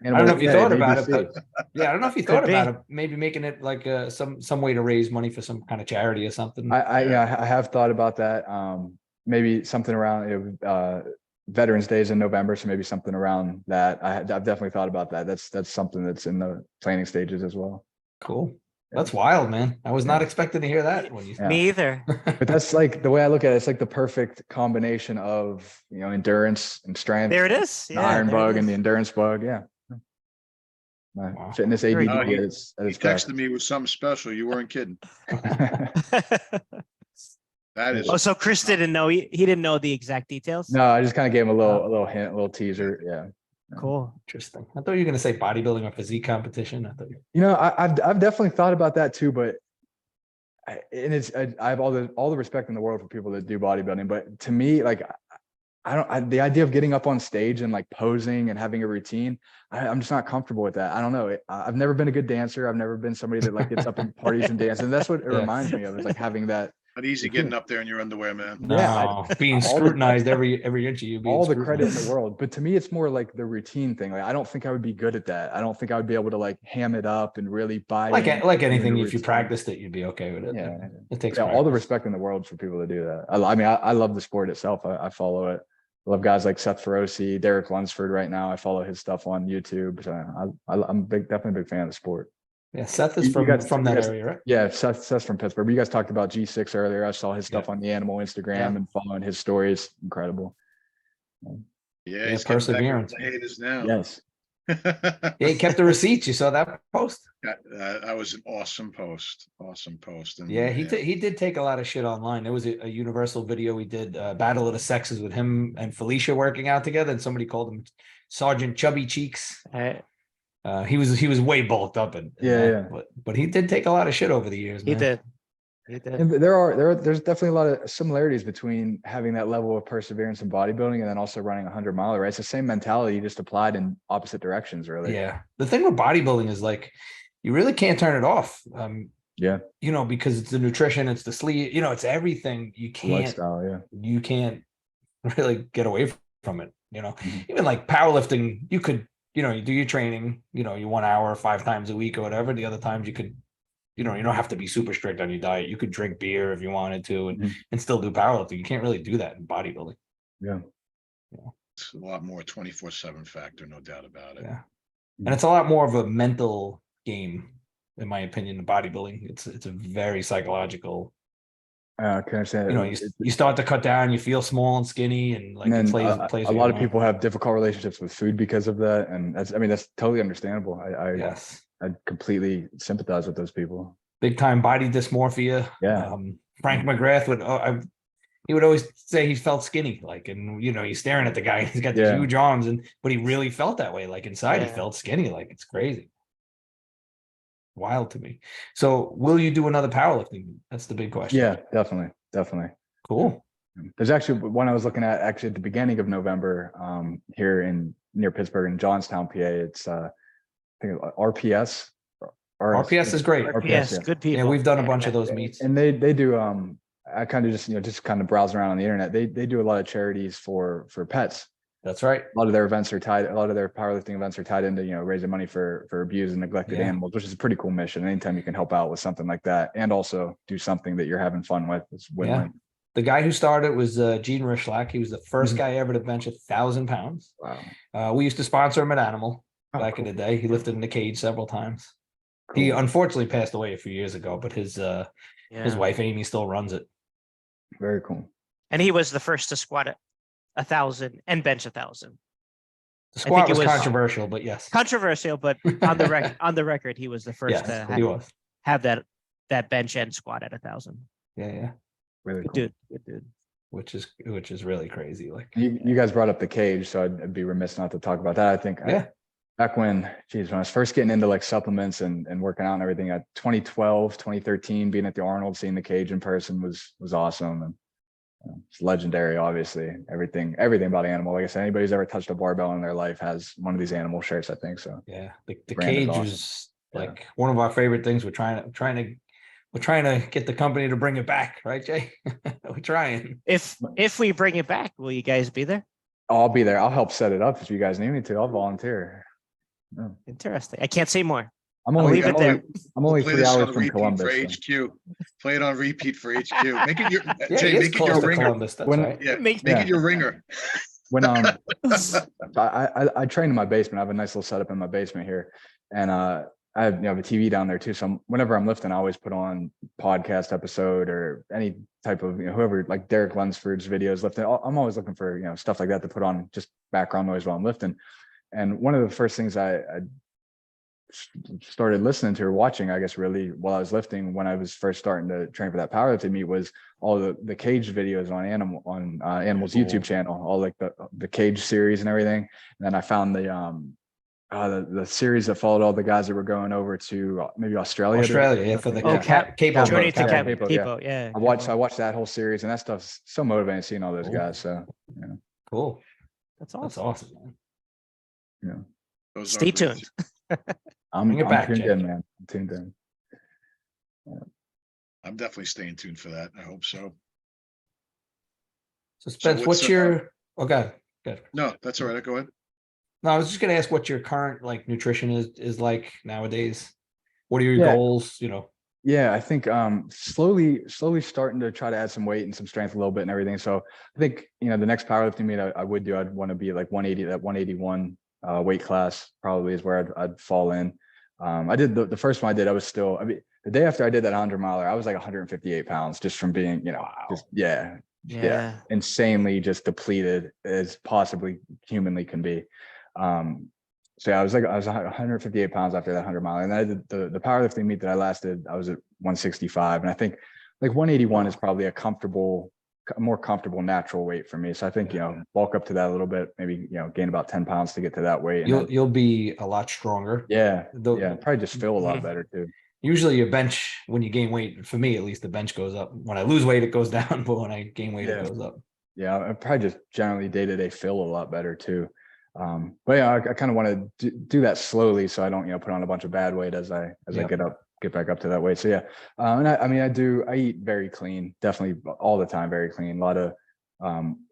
I don't know if you thought about it, but I don't know if you thought about it. Maybe making it like some way to raise money for some kind of charity or something. I have thought about that. Maybe something around Veterans Day is in November, so maybe something around that. I've definitely thought about that. That's something that's in the planning stages as well. Cool. That's wild, man. I was not expecting to hear that when you. Yeah. Me either. But that's like the way I look at it. It's like the perfect combination of, you know, endurance and strength. There it is. The Yeah, iron there it bug and the is. endurance bug. Yeah. My Wow. fitness Very ADD cool. is at He its best. texted me with something special. You weren't kidding. That is, Oh, so Chris didn't know. He didn't know the exact details. No, I just kind of gave him a little hint, a little teaser. Yeah. Cool. Interesting. I thought you were going to say bodybuilding or physique competition. I thought you. You know, I've definitely thought about that too, but I have all the respect in the world for people that do bodybuilding, but to me, like, the idea of getting up on stage and like posing and having a routine, I'm just not comfortable with that. I don't know. I've never been a good dancer. I've never been somebody that like gets up in parties and dances. And that's what it Yeah. reminds me of, is like having that. not easy getting up there in your underwear, man. No, Yeah, being all the- scrutinized every inch of you. Being All the credit in the scrutinized. world, but to me, it's more like the routine thing. Like, I don't think I would be good at that. I don't think I would be able to like ham it up and really buy Like in like to anything, the if you routine. practiced it, you'd be okay with it. Yeah. It takes Yeah, all the practice. respect in the world for people to do that. I mean, I love the sport itself. I follow it. I love guys like Seth Feroce, Derek Lunsford right now. I follow his stuff on YouTube. So I'm definitely a big fan of the sport. Yeah, Seth is You guys- from you that guys- area, right? Yeah, Seth's from Pittsburgh. But you guys talked about G6 earlier. I saw his stuff on the Animal Instagram Yeah. and following his stories. Incredible. Yeah, Yeah, he's getting back with perseverance. the haters now. Yes. Yeah, he kept the receipts. You saw that post? That was an awesome post. Awesome post. And Yeah, he did take a lot of shit online. There was a Universal video we did, Battle of the Sexes, with him and Felicia working out together, and somebody called him Sergeant Chubby Cheeks. He was way bulked up, and Yeah. But he did take a lot of shit over the years, He man. did. He did. And there's definitely a lot of similarities between having that level of perseverance in bodybuilding and then also running 100-miler, right? It's the same mentality, just applied in opposite directions, really. Yeah. The thing with bodybuilding is like, you really can't turn it off. Yeah. You know, because it's the nutrition, it's the sleep, you know, it's everything. You can't, Lifestyle, yeah. you can't really get away from it. You know, Mhm. even like powerlifting, you could, you know, you do your training, you know, you 1 hour, 5 times a week or whatever. The other times you could, you know, you don't have to be super strict on your diet. You could drink beer if you wanted to and, Mhm. and still do powerlifting. You can't really do that in bodybuilding. Yeah. It's a lot more 24/7 factor, no doubt about it. Yeah. And it's a lot more of a mental game, in my opinion, in bodybuilding. It's a very psychological, I can understand. you know, you start to cut down, you feel small and skinny, and like And it then plays a with lot your of mind. people have difficult relationships with food because of that. And that's totally understandable. Yes. I completely sympathize with those people. Big time body dysmorphia. Yeah. Frank McGrath he would always say he felt skinny, like, and you know, he's staring at the guy, he's got these Yeah. huge arms, but he really felt that way. Like inside, he Yeah. felt skinny, like it's crazy. Wild to me. So will you do another powerlifting? That's the big question. Yeah, definitely. Cool. There's actually one I was looking at actually at the beginning of November here near Pittsburgh in Johnstown, PA. It's I think RPS. RPS is great. Yes, yeah. good people. Yeah, we've done a bunch of those meets. And they do I kind of just kind of browsing around on the internet. They do a lot of charities for pets. That's right. A lot of their powerlifting events are tied into, you know, raising money for abused and neglected Yeah. animals, which is a pretty cool mission. Anytime you can help out with something like that and also do something that you're having fun with, it's win-win. The guy who started was Gene Rishlack. He was the first Mhm. guy ever to bench 1,000 pounds. Wow. We used to sponsor him at Animal Oh, back in cool. the day. He lifted in the cage several times. He Cool. unfortunately passed away a few years ago, but his wife Amy still runs it. Very cool. And he was the first to squat 1,000 and bench 1,000. The squat it was was- controversial, but yes. Controversial, but on the record, he was the first Yes, to he was. have that bench and squat at 1,000. Yeah. Really Good cool. dude. Good dude. Which is really crazy. Like You guys brought up the cage, so I'd be remiss not to talk about that. I think Yeah. back when I was first getting into like supplements and working out and everything at 2012, 2013, being at the Arnold, seeing the cage in person was awesome. And it's legendary, obviously. Everything about Animal. Like I said, anybody who's ever touched a barbell in their life has one of these Animal shirts, I think. So yeah, the Brand is cage awesome. was like one of our favorite things. We're trying to get the company to bring it back, right, Jay? We're trying. If we bring it back, will you guys be there? I'll be there. I'll help set it up if you guys need me to. I'll volunteer. Yeah. Interesting. I can't say more. I'm I'll only leave it there. I'm only Play 3 this on hours from repeat Columbus. for so. HQ. Play it on repeat for HQ. Make it your Yeah, Jay, he is make it close your to ringer. Columbus. That's When- right. Yeah, Make- make Yeah. it your ringer. when I train in my basement. I have a nice little setup in my basement here, and I have a TV down there too. So whenever I'm lifting, I always put on podcast episode or any type of whoever, like Derek Lunsford's videos lifting. I'm always looking for stuff like that to put on, just background noise while I'm lifting. And one of the first things I started listening to or watching, I guess, really while I was lifting, when I was first starting to train for that powerlifting meet, was all the cage videos on Animal's Cool. YouTube channel, all like the cage series and everything. And then I found the series that followed all the guys that were going over to maybe Australia. For the Oh, capo. Journey to Capo, Capo, yeah. I watched that whole series, and that stuff's so motivating seeing all those Cool. guys. So Cool. That's That's awesome. awesome, man. Those Stay are great. tuned. I'm Bring it back, tuned Jake. in, man. I'm tuned in. I'm definitely staying tuned for that. I hope so. So Spence, what's, what's your, oh God. No, that's all right. Go ahead. No, I was just gonna ask what your current like nutrition is like nowadays. What are your Yeah. goals? Yeah, I think slowly starting to try to add some weight and some strength a little bit and everything. So I think the next powerlifting meet I'd want to be like 180, that 181 weight class probably is where I'd fall in. I did the first one I did, the day after I did that 100 miler, I was like 158 pounds just from being, just insanely just depleted as possibly humanly can be. So yeah, I was 158 pounds after that 100 mile. And then I did the powerlifting meet that I lasted, I was at 165. And I think like 181 is probably a more comfortable natural weight for me. So I think, bulk up to that a little bit, maybe, gain about 10 pounds to get to that weight. And You'll be a lot stronger. Probably just feel a lot better too. Usually your bench, when you gain weight, for me at least, the bench goes up. When I lose weight, it goes down, but when I gain weight, it goes up. Yeah, I probably just generally day-to-day feel a lot better too. But yeah, I kind of want to do that slowly so I don't, put on a bunch of bad weight as I get back up to that weight. So yeah, and I eat very clean, definitely all the time, very clean. A lot of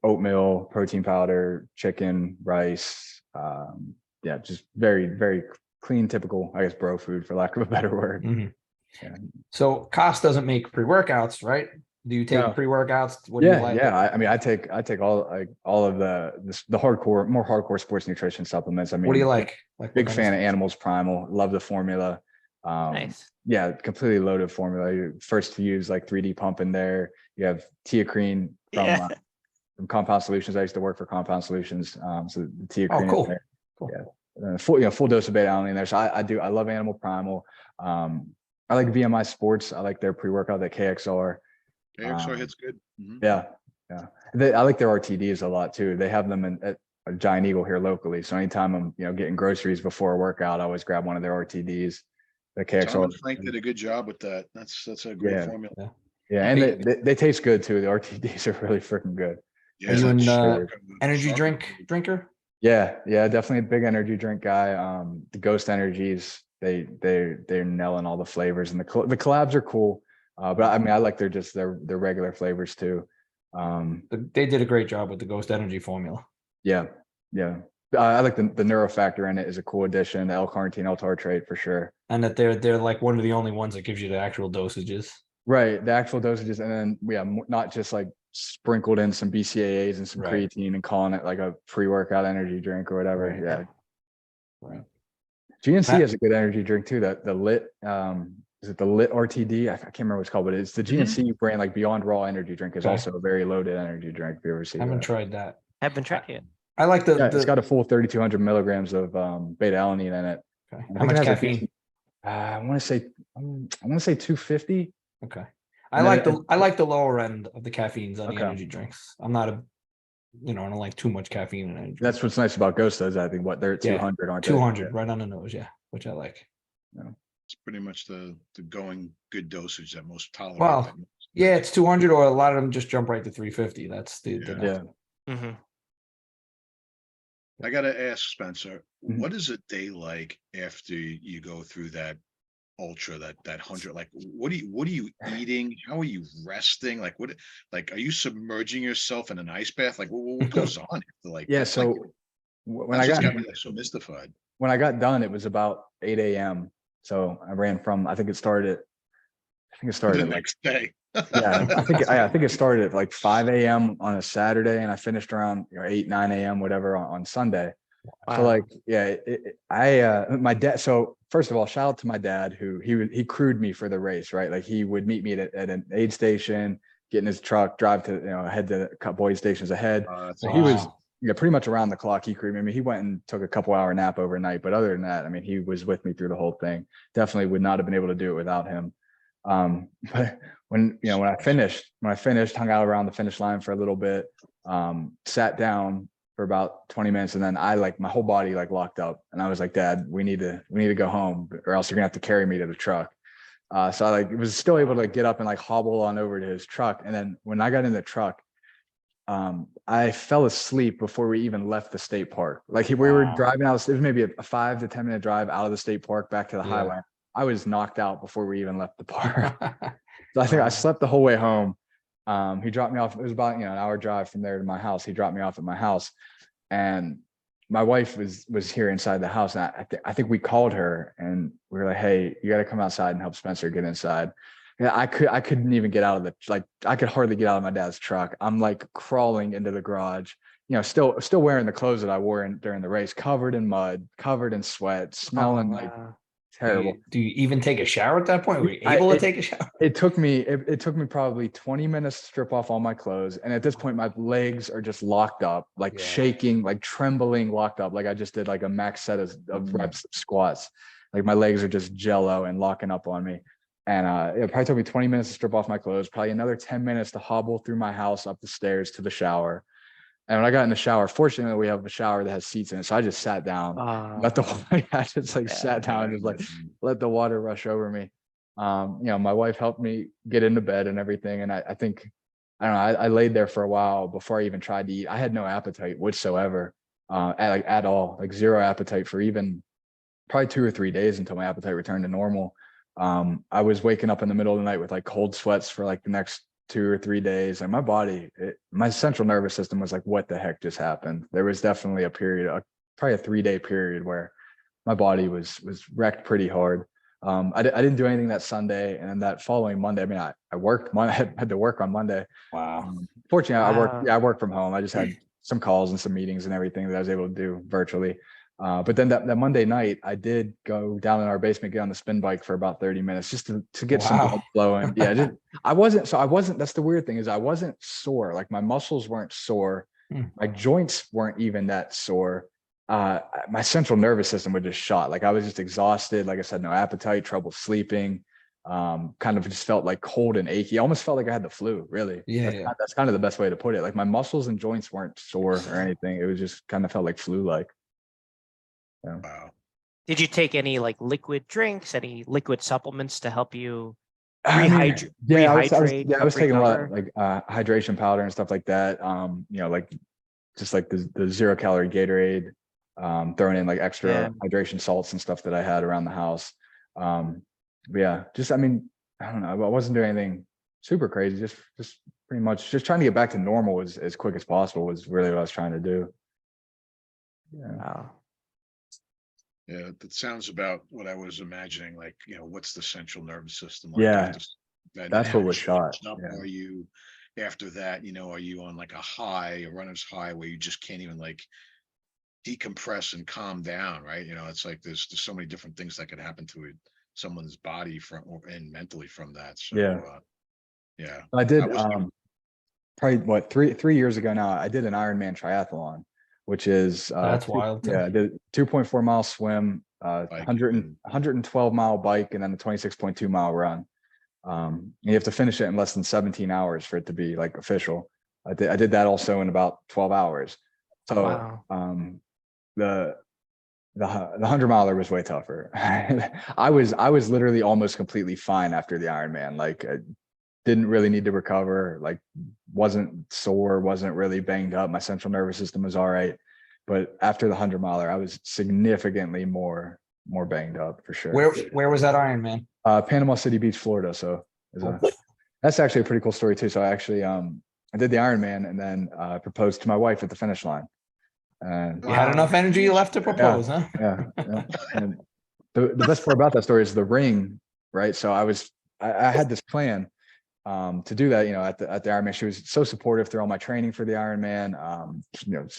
oatmeal, protein powder, chicken, rice. Just very, very clean, typical, I guess, bro food, for lack of a better word. Mm-hmm. Yeah. So Cost doesn't make pre-workouts, right? Do you take pre-workouts? What do you like? I take all of the more hardcore sports nutrition supplements. What do you like? Big fan of Animals Primal. Love the formula. Nice. Yeah, completely loaded formula. You first use like 3D pump in there. You have teacrine from Compound Solutions. I used to work for Compound Solutions. So the teacrine. Oh, cool. There. Cool. Yeah. Full dose of beta alanine in there. So I love Animal Primal. I like VMI Sports. I like their pre-workout, that KXR. KXR hits good. Mm-hmm. Yeah. I like their RTDs a lot too. They have them at a Giant Eagle here locally. So anytime I'm getting groceries before a workout, I always grab one of their RTDs. The KXR. Tom and Frank did a good job with that. That's a great formula. Yeah, and they taste good too. The RTDs are really freaking good. Yeah, are you an energy drinker? Yeah, definitely a big energy drink guy. The Ghost Energies, they're nailing all the flavors, and the collabs are cool. But I like their regular flavors too. They did a great job with the Ghost Energy formula. Yeah. I like the neurofactor in it is a cool addition. The L-carnitine, L-tartrate for sure. And that they're like one of the only ones that gives you the actual dosages. Right, the actual dosages, and then not just like sprinkled in some BCAAs and some creatine and calling it like a pre-workout energy drink or whatever. Right. Right. GNC has a good energy drink too. The Lit, is it the Lit RTD? I can't remember what it's called, but it's the GNC brand, like Beyond Raw energy drink is also a very loaded energy drink. If you ever see I haven't tried that. Haven't tried it. I like it's got a full 3,200 milligrams of beta alanine in it. Okay. How much caffeine? I want to say 250. Okay. I like the lower end of the caffeines on the energy drinks. I'm not I don't like too much caffeine in energy. That's what's nice about Ghost though, I think they're at 200, aren't they? 200 right on the nose, which I like. It's pretty much the going good dosage that most tolerate. Well, it's 200, or a lot of them just jump right to 350. That's the Mm-hmm. I gotta ask Spencer, what is a day like after you go through that ultra, that 100? Like, what are you eating? How are you resting? Like, are you submerging yourself in an ice bath? Like, what goes on after, like? Yeah. So when I got me so mystified. When I got done, it was about 8 a.m. So I ran from, I think it started the next day. Yeah, I think it started at like 5 a.m. on a Saturday, and I finished around 8, 9 a.m. whatever on Sunday. So Wow. like, yeah, my dad. So first of all, shout out to my dad who he crewed me for the race, right? Like he would meet me at an aid station, get in his truck, drive to head to a couple aid stations ahead. That's So he was Wow. pretty much around the clock. He crewed me. I mean, he went and took a couple hour nap overnight, but other than that, I mean, he was with me through the whole thing. Definitely would not have been able to do it without him. But when I finished, hung out around the finish line for a little bit, sat down for about 20 minutes, and then my whole body locked up, and I was like, Dad, we need to go home, or else you're gonna have to carry me to the truck. So I was still able to get up and hobble on over to his truck, and then when I got in the truck, I fell asleep before we even left the state park. We were Wow. driving out. It was maybe a 5 to 10 minute drive out of the state park back to the Yeah. highway. I was knocked out before we even left the park. So I think I slept the whole way home. He dropped me off. It was about an hour drive from there to my house. He dropped me off at my house, and my wife was here inside the house. And I think we called her, and we were like, "Hey, you got to come outside and help Spencer get inside." Yeah, I couldn't even get out of I could hardly get out of my dad's truck. I'm crawling into the garage, still wearing the clothes that I wore during the race, covered in mud, covered in sweat, smelling Wow. terrible. Do you even take a shower at that point? Were you I- able to it- take a shower? It took me probably 20 minutes to strip off all my clothes. And at this point, my legs are just locked up, Yeah. shaking, trembling, locked up. I just did a max set of reps of squats. My legs are just jello and locking up on me. And it probably took me 20 minutes to strip off my clothes, probably another 10 minutes to hobble through my house up the stairs to the shower. And when I got in the shower, fortunately, we have a shower that has seats in it. So I just sat down, let the I just sat down and just let the water rush over me. My wife helped me get into bed and everything. And I think, I don't know, I laid there for a while before I even tried to eat. I had no appetite whatsoever, at all, zero appetite for even probably 2 or 3 days until my appetite returned to normal. I was waking up in the middle of the night with cold sweats for the next 2 or 3 days. And my body, my central nervous system was like, what the heck just happened? There was definitely a period, probably a 3-day period where my body was wrecked pretty hard. I didn't do anything that Sunday, and then that following Monday, I mean, I worked. I had to work on Monday. Wow. Fortunately, Wow. I worked from home. I just had some calls and some meetings and everything that I was able to do virtually. But then that Monday night, I did go down in our basement, get on the spin bike for about 30 minutes just to get some blood flowing. Yeah, I wasn't. That's the weird thing, is I wasn't sore. My muscles weren't sore. My joints weren't even that sore. My central nervous system was just shot. I was just exhausted. Like I said, no appetite, trouble sleeping. Kind of just felt cold and achy. I almost felt like I had the flu, really. Yeah. That's kind of the best way to put it. My muscles and joints weren't sore or anything. It was just kind of felt like flu-like. Yeah. Wow. Did you take any liquid drinks, any liquid supplements to help you I mean, rehydrate? I was taking a lot recover? hydration powder and stuff like that. Just the 0-calorie Gatorade, throwing in extra hydration salts and stuff that I had around the house. But yeah, I mean, I don't know. I wasn't doing anything super crazy. Just pretty much just trying to get back to normal as quick as possible was really what I was trying to do. Yeah. Wow. Yeah, that sounds about what I was imagining. What's the central nervous system Yeah, after, and that's how what was shot. up Yeah. are you after that? Are you on a high, a runner's high, where you just can't even decompress and calm down, right? It's there's so many different things that could happen to it, someone's body and mentally from that. So Yeah. yeah, I did. I was Probably 3 years ago now, I did an Ironman triathlon, which is That's wild. I did 2.4 mile swim, Bike 112 mile bike, and then the 26.2 mile run. You have to finish it in less than 17 hours for it to be official. I did that also in about 12 hours. So Wow. the 100 miler was way tougher. I was literally almost completely fine after the Ironman. I didn't really need to recover, wasn't sore, wasn't really banged up. My central nervous system was all right. But after the 100-miler, I was significantly more banged up for sure. Where was that Ironman? Panama City Beach, Florida. So that's actually a pretty cool story too. So I actually I did the Ironman and then proposed to my wife at the finish line. And You had enough energy left to propose, huh? Yeah. And the best part about that story is the ring, right? So I had this plan. to do that, at the Ironman. She was so supportive through all my training for the Ironman,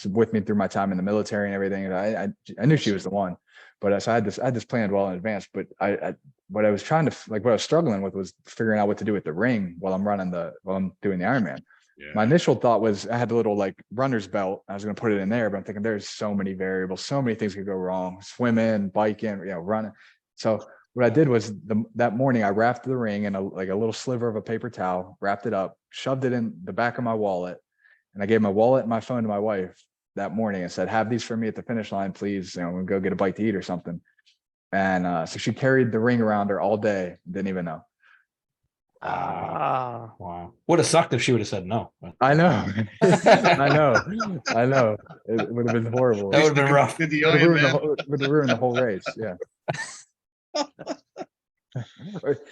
with me through my time in the military and everything. And I knew she was the one, but so I had this planned well in advance. But what I was trying to what I was struggling with was figuring out what to do with the ring while I'm doing the Ironman. Yeah. My initial thought was I had the little runner's belt. I was going to put it in there, but I'm thinking there's so many variables, so many things could go wrong. Swimming, biking, running. So what I did was that morning I wrapped the ring in a little sliver of a paper towel, wrapped it up, shoved it in the back of my wallet, and I gave my wallet and my phone to my wife that morning and said, "Have these for me at the finish line, please. We'll go get a bite to eat or something." And so she carried the ring around her all day. Didn't even know. Wow. Would have sucked if she would have said no. I know. I know. It would have been horrible. That would have been rough. Did the Would have Ironman. ruined the whole race. Yeah.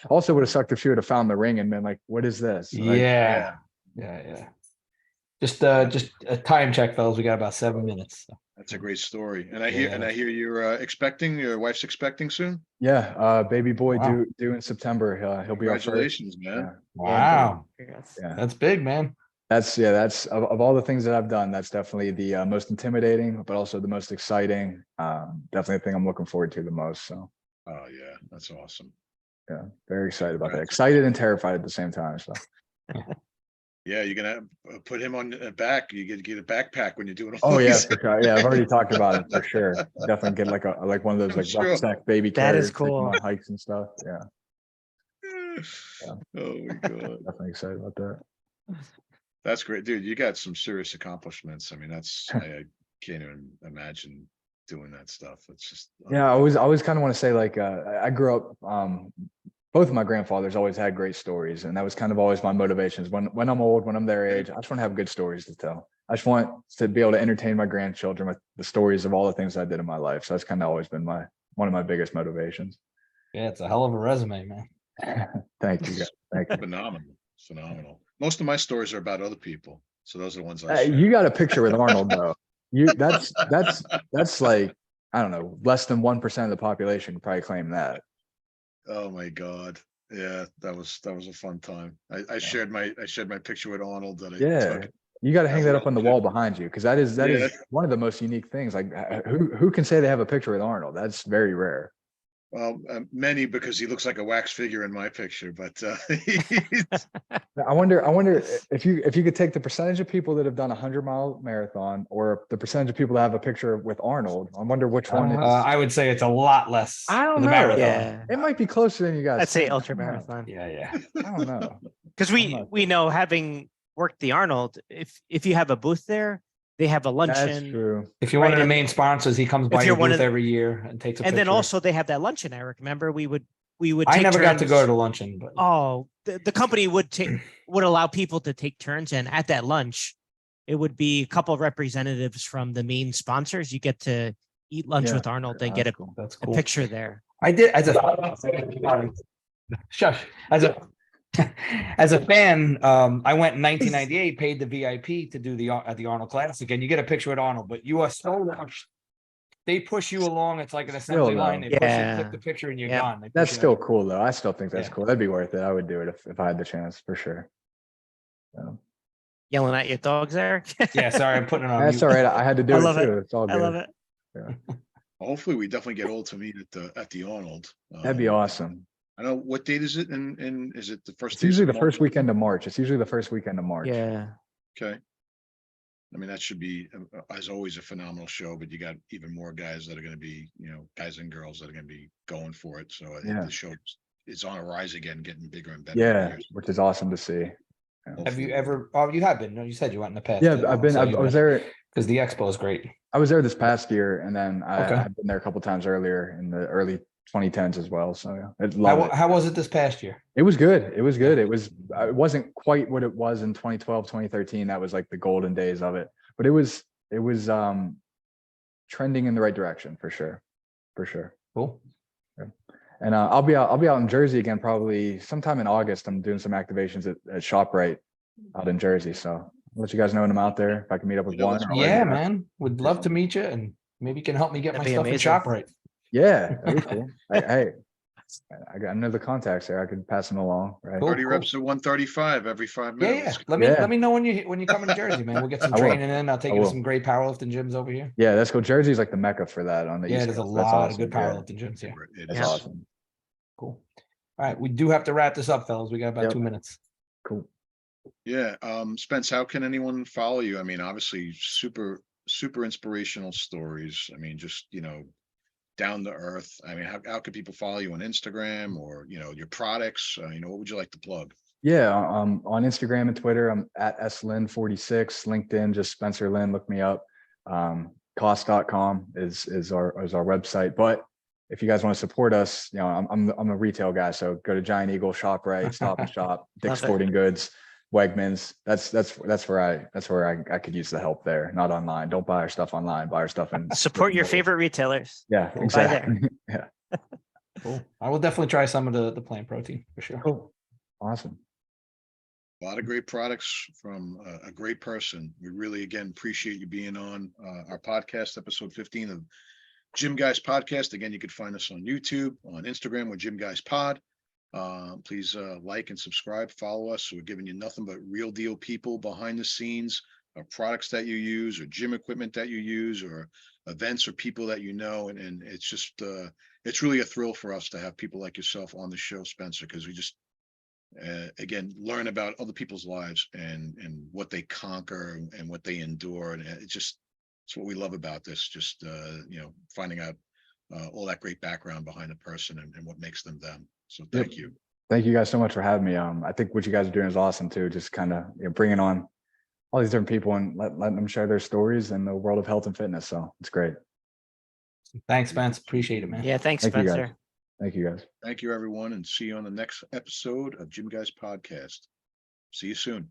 Also would have sucked if she would have found the ring and been like, "What is this?" Yeah. Just a time check, fellas. We got about 7 minutes. So. That's a great story. And I hear you're expecting, your wife's expecting soon. Yeah, baby boy Wow. due in September. He'll be our first. Congratulations, man. Wow. Yeah. That's big, man. That's of all the things that I've done, that's definitely the most intimidating, but also the most exciting. Definitely the thing I'm looking forward to the most. So Oh yeah, that's awesome. yeah, very excited about that. Excited and terrified at the same time. So Yeah, you're gonna put him on the back. You get a backpack when you're doing all oh yeah, these. for sure. Yeah, I've already talked about it for sure. Definitely get like one of those I'm sure. rucksack baby That is carriers, take 'em cool. on hikes and stuff. Yeah, Oh my god, definitely excited about that. that's great, dude. You got some serious accomplishments. I mean, I can't even imagine doing that stuff. It's just Yeah, I always kind of want to say I grew up. Both of my grandfathers always had great stories, and that was kind of always my motivations. When I'm old, when I'm their age, I just want to have good stories to tell. I just want to be able to entertain my grandchildren with the stories of all the things I did in my life. So that's kind of always been one of my biggest motivations. Yeah, it's a hell of a resume, man. Thank you, guys. Thank you. phenomenal. Most of my stories are about other people, so those are the ones I share. You got a picture with Arnold though. That's like, I don't know, less than 1% of the population could probably claim that. Oh my god, yeah, that was a fun time. I shared my picture with Arnold that I took. You got to hang that up on the Yeah. wall behind you, because that is one of the most unique things. Like who can say they have a picture with Arnold? That's very rare. Well, many, because he looks like a wax figure in my picture, but I wonder if you could take the percentage of people that have done 100-mile marathon or the percentage of people that have a picture with Arnold. I wonder which one. I would say it's a lot less. I don't for the know. marathon. Yeah. It might be closer than you guys. I'd say think. ultra I don't know. marathon. Yeah. I don't know. Because we know, having worked the Arnold, if you have a booth there, they have a luncheon. That's true. If you're one of the Right, main sponsors, he comes by you're your one booth of the- every year and takes a And picture. then also they have that luncheon, Eric. Remember, we would I take never got to turns. go to luncheon, but Oh, the company would allow people to take turns, and at that lunch, it would be a couple of representatives from the main sponsors. You get to eat lunch Yeah, with Arnold and get a, cool. that's a cool. picture there. I did as a shush as a fan. I went in 1998, paid the VIP to do the Arnold Classic, and you get a picture with Arnold. But you are so rushed. They push you along. It's like an assembly line. They push you, Yeah. click the picture, and you're Yeah. gone. They push That's you still out. cool though. I still think that's Yeah. cool. That'd be worth it. I would do it if I had the chance for sure. Yelling at your dogs, Eric. Yeah, sorry, I'm putting it on. That's mute. all right. I had to do I it love it. too. It's all I good. love it. hopefully we definitely get all to meet at the Arnold. That'd be awesome. I know, what date is it? And is it the first? It's days usually of the first March? weekend of March. It's usually the first weekend of March. Yeah. Okay. I mean, that should be, as always, a phenomenal show, but you got even more guys that are going to be, guys and girls that are going to be going for it. So I think Yeah. the show is on a rise again, getting bigger and better. Yeah, which is awesome to see. Have you ever? Oh, you have been. No, you said you went in the past. Yeah, I've been. I was there. because the expo is great. I was there this past year, and then Okay. I've been there a couple times earlier in the early 2010s as well. So yeah, I love it. How was it this past year? It was good. It was good. It wasn't quite what it was in 2012, 2013. That was like the golden days of it. But it was trending in the right direction for sure. For sure. Cool. And I'll be out in Jersey again, probably sometime in August. I'm doing some activations at ShopRite out in Jersey. So I'll let you guys know when I'm out there. If I can meet up with one. or Yeah, whatever. man. Would love to meet you, and maybe you can help me get That'd my be stuff in amazing. ShopRite. Yeah, that'd be cool. Hey, I know the contacts there. I could pass them along, right? Cool. 30 reps at 135 every 5 Yeah, minutes. yeah. Let me know when you come to Jersey, man. We'll get some I will. training in. I'll take I you to will. some great powerlifting gyms over here. Yeah, that's cool. Jersey's like the mecca for that on the Yeah, East there's a Coast. That's lot of good awesome. Yeah, powerlifting gyms here. It that's Yeah. is. awesome. Cool. All right, we do have to wrap this up, fellas. We got about Yep. 2 minutes. Cool. Yeah. Spence, how can anyone follow you? I mean, obviously super inspirational stories. I mean, just, down to earth. I mean, how can people follow you on Instagram or, your products? What would you like to plug? Yeah, on Instagram and Twitter, I'm at slyn46. LinkedIn, just Spencer Lynn. Look me up. Cost.com is our website. But if you guys want to support us, I'm a retail guy, so go to Giant Eagle, ShopRite, Stop and Shop, Dick's Love it. Sporting Goods, Wegmans. That's where I could use the help there. Not online. Don't buy our stuff online. Buy our stuff in Support your brick and mortar. favorite retailers. Yeah, Buy exactly. Yeah. Cool. I will definitely try some of the plant protein for sure. Cool. Awesome. A lot of great products from a great person. We really, again, appreciate you being on our podcast, episode 15 of Gym Guys Podcast. Again, you can find us on YouTube, on Instagram with Gym Guys Pod. Please like and subscribe, follow us. We're giving you nothing but real deal people behind the scenes of products that you use or gym equipment that you use or events or people that and it's just it's really a thrill for us to have people like yourself on the show, Spencer, because we just again learn about other people's lives and what they conquer and what they endure, and it's what we love about this, just finding out all that great background behind a person and what makes them them. So thank you. Thank you guys so much for having me. I think what you guys are doing is awesome too. Just kind of bringing on all these different people and letting them share their stories in the world of health and fitness. So it's great. Thanks, Spence. Appreciate it, man. Yeah, thanks, Thank you, guys. Spencer. Thank you guys. Thank you, everyone, and see you on the next episode of Gym Guys Podcast. See you soon.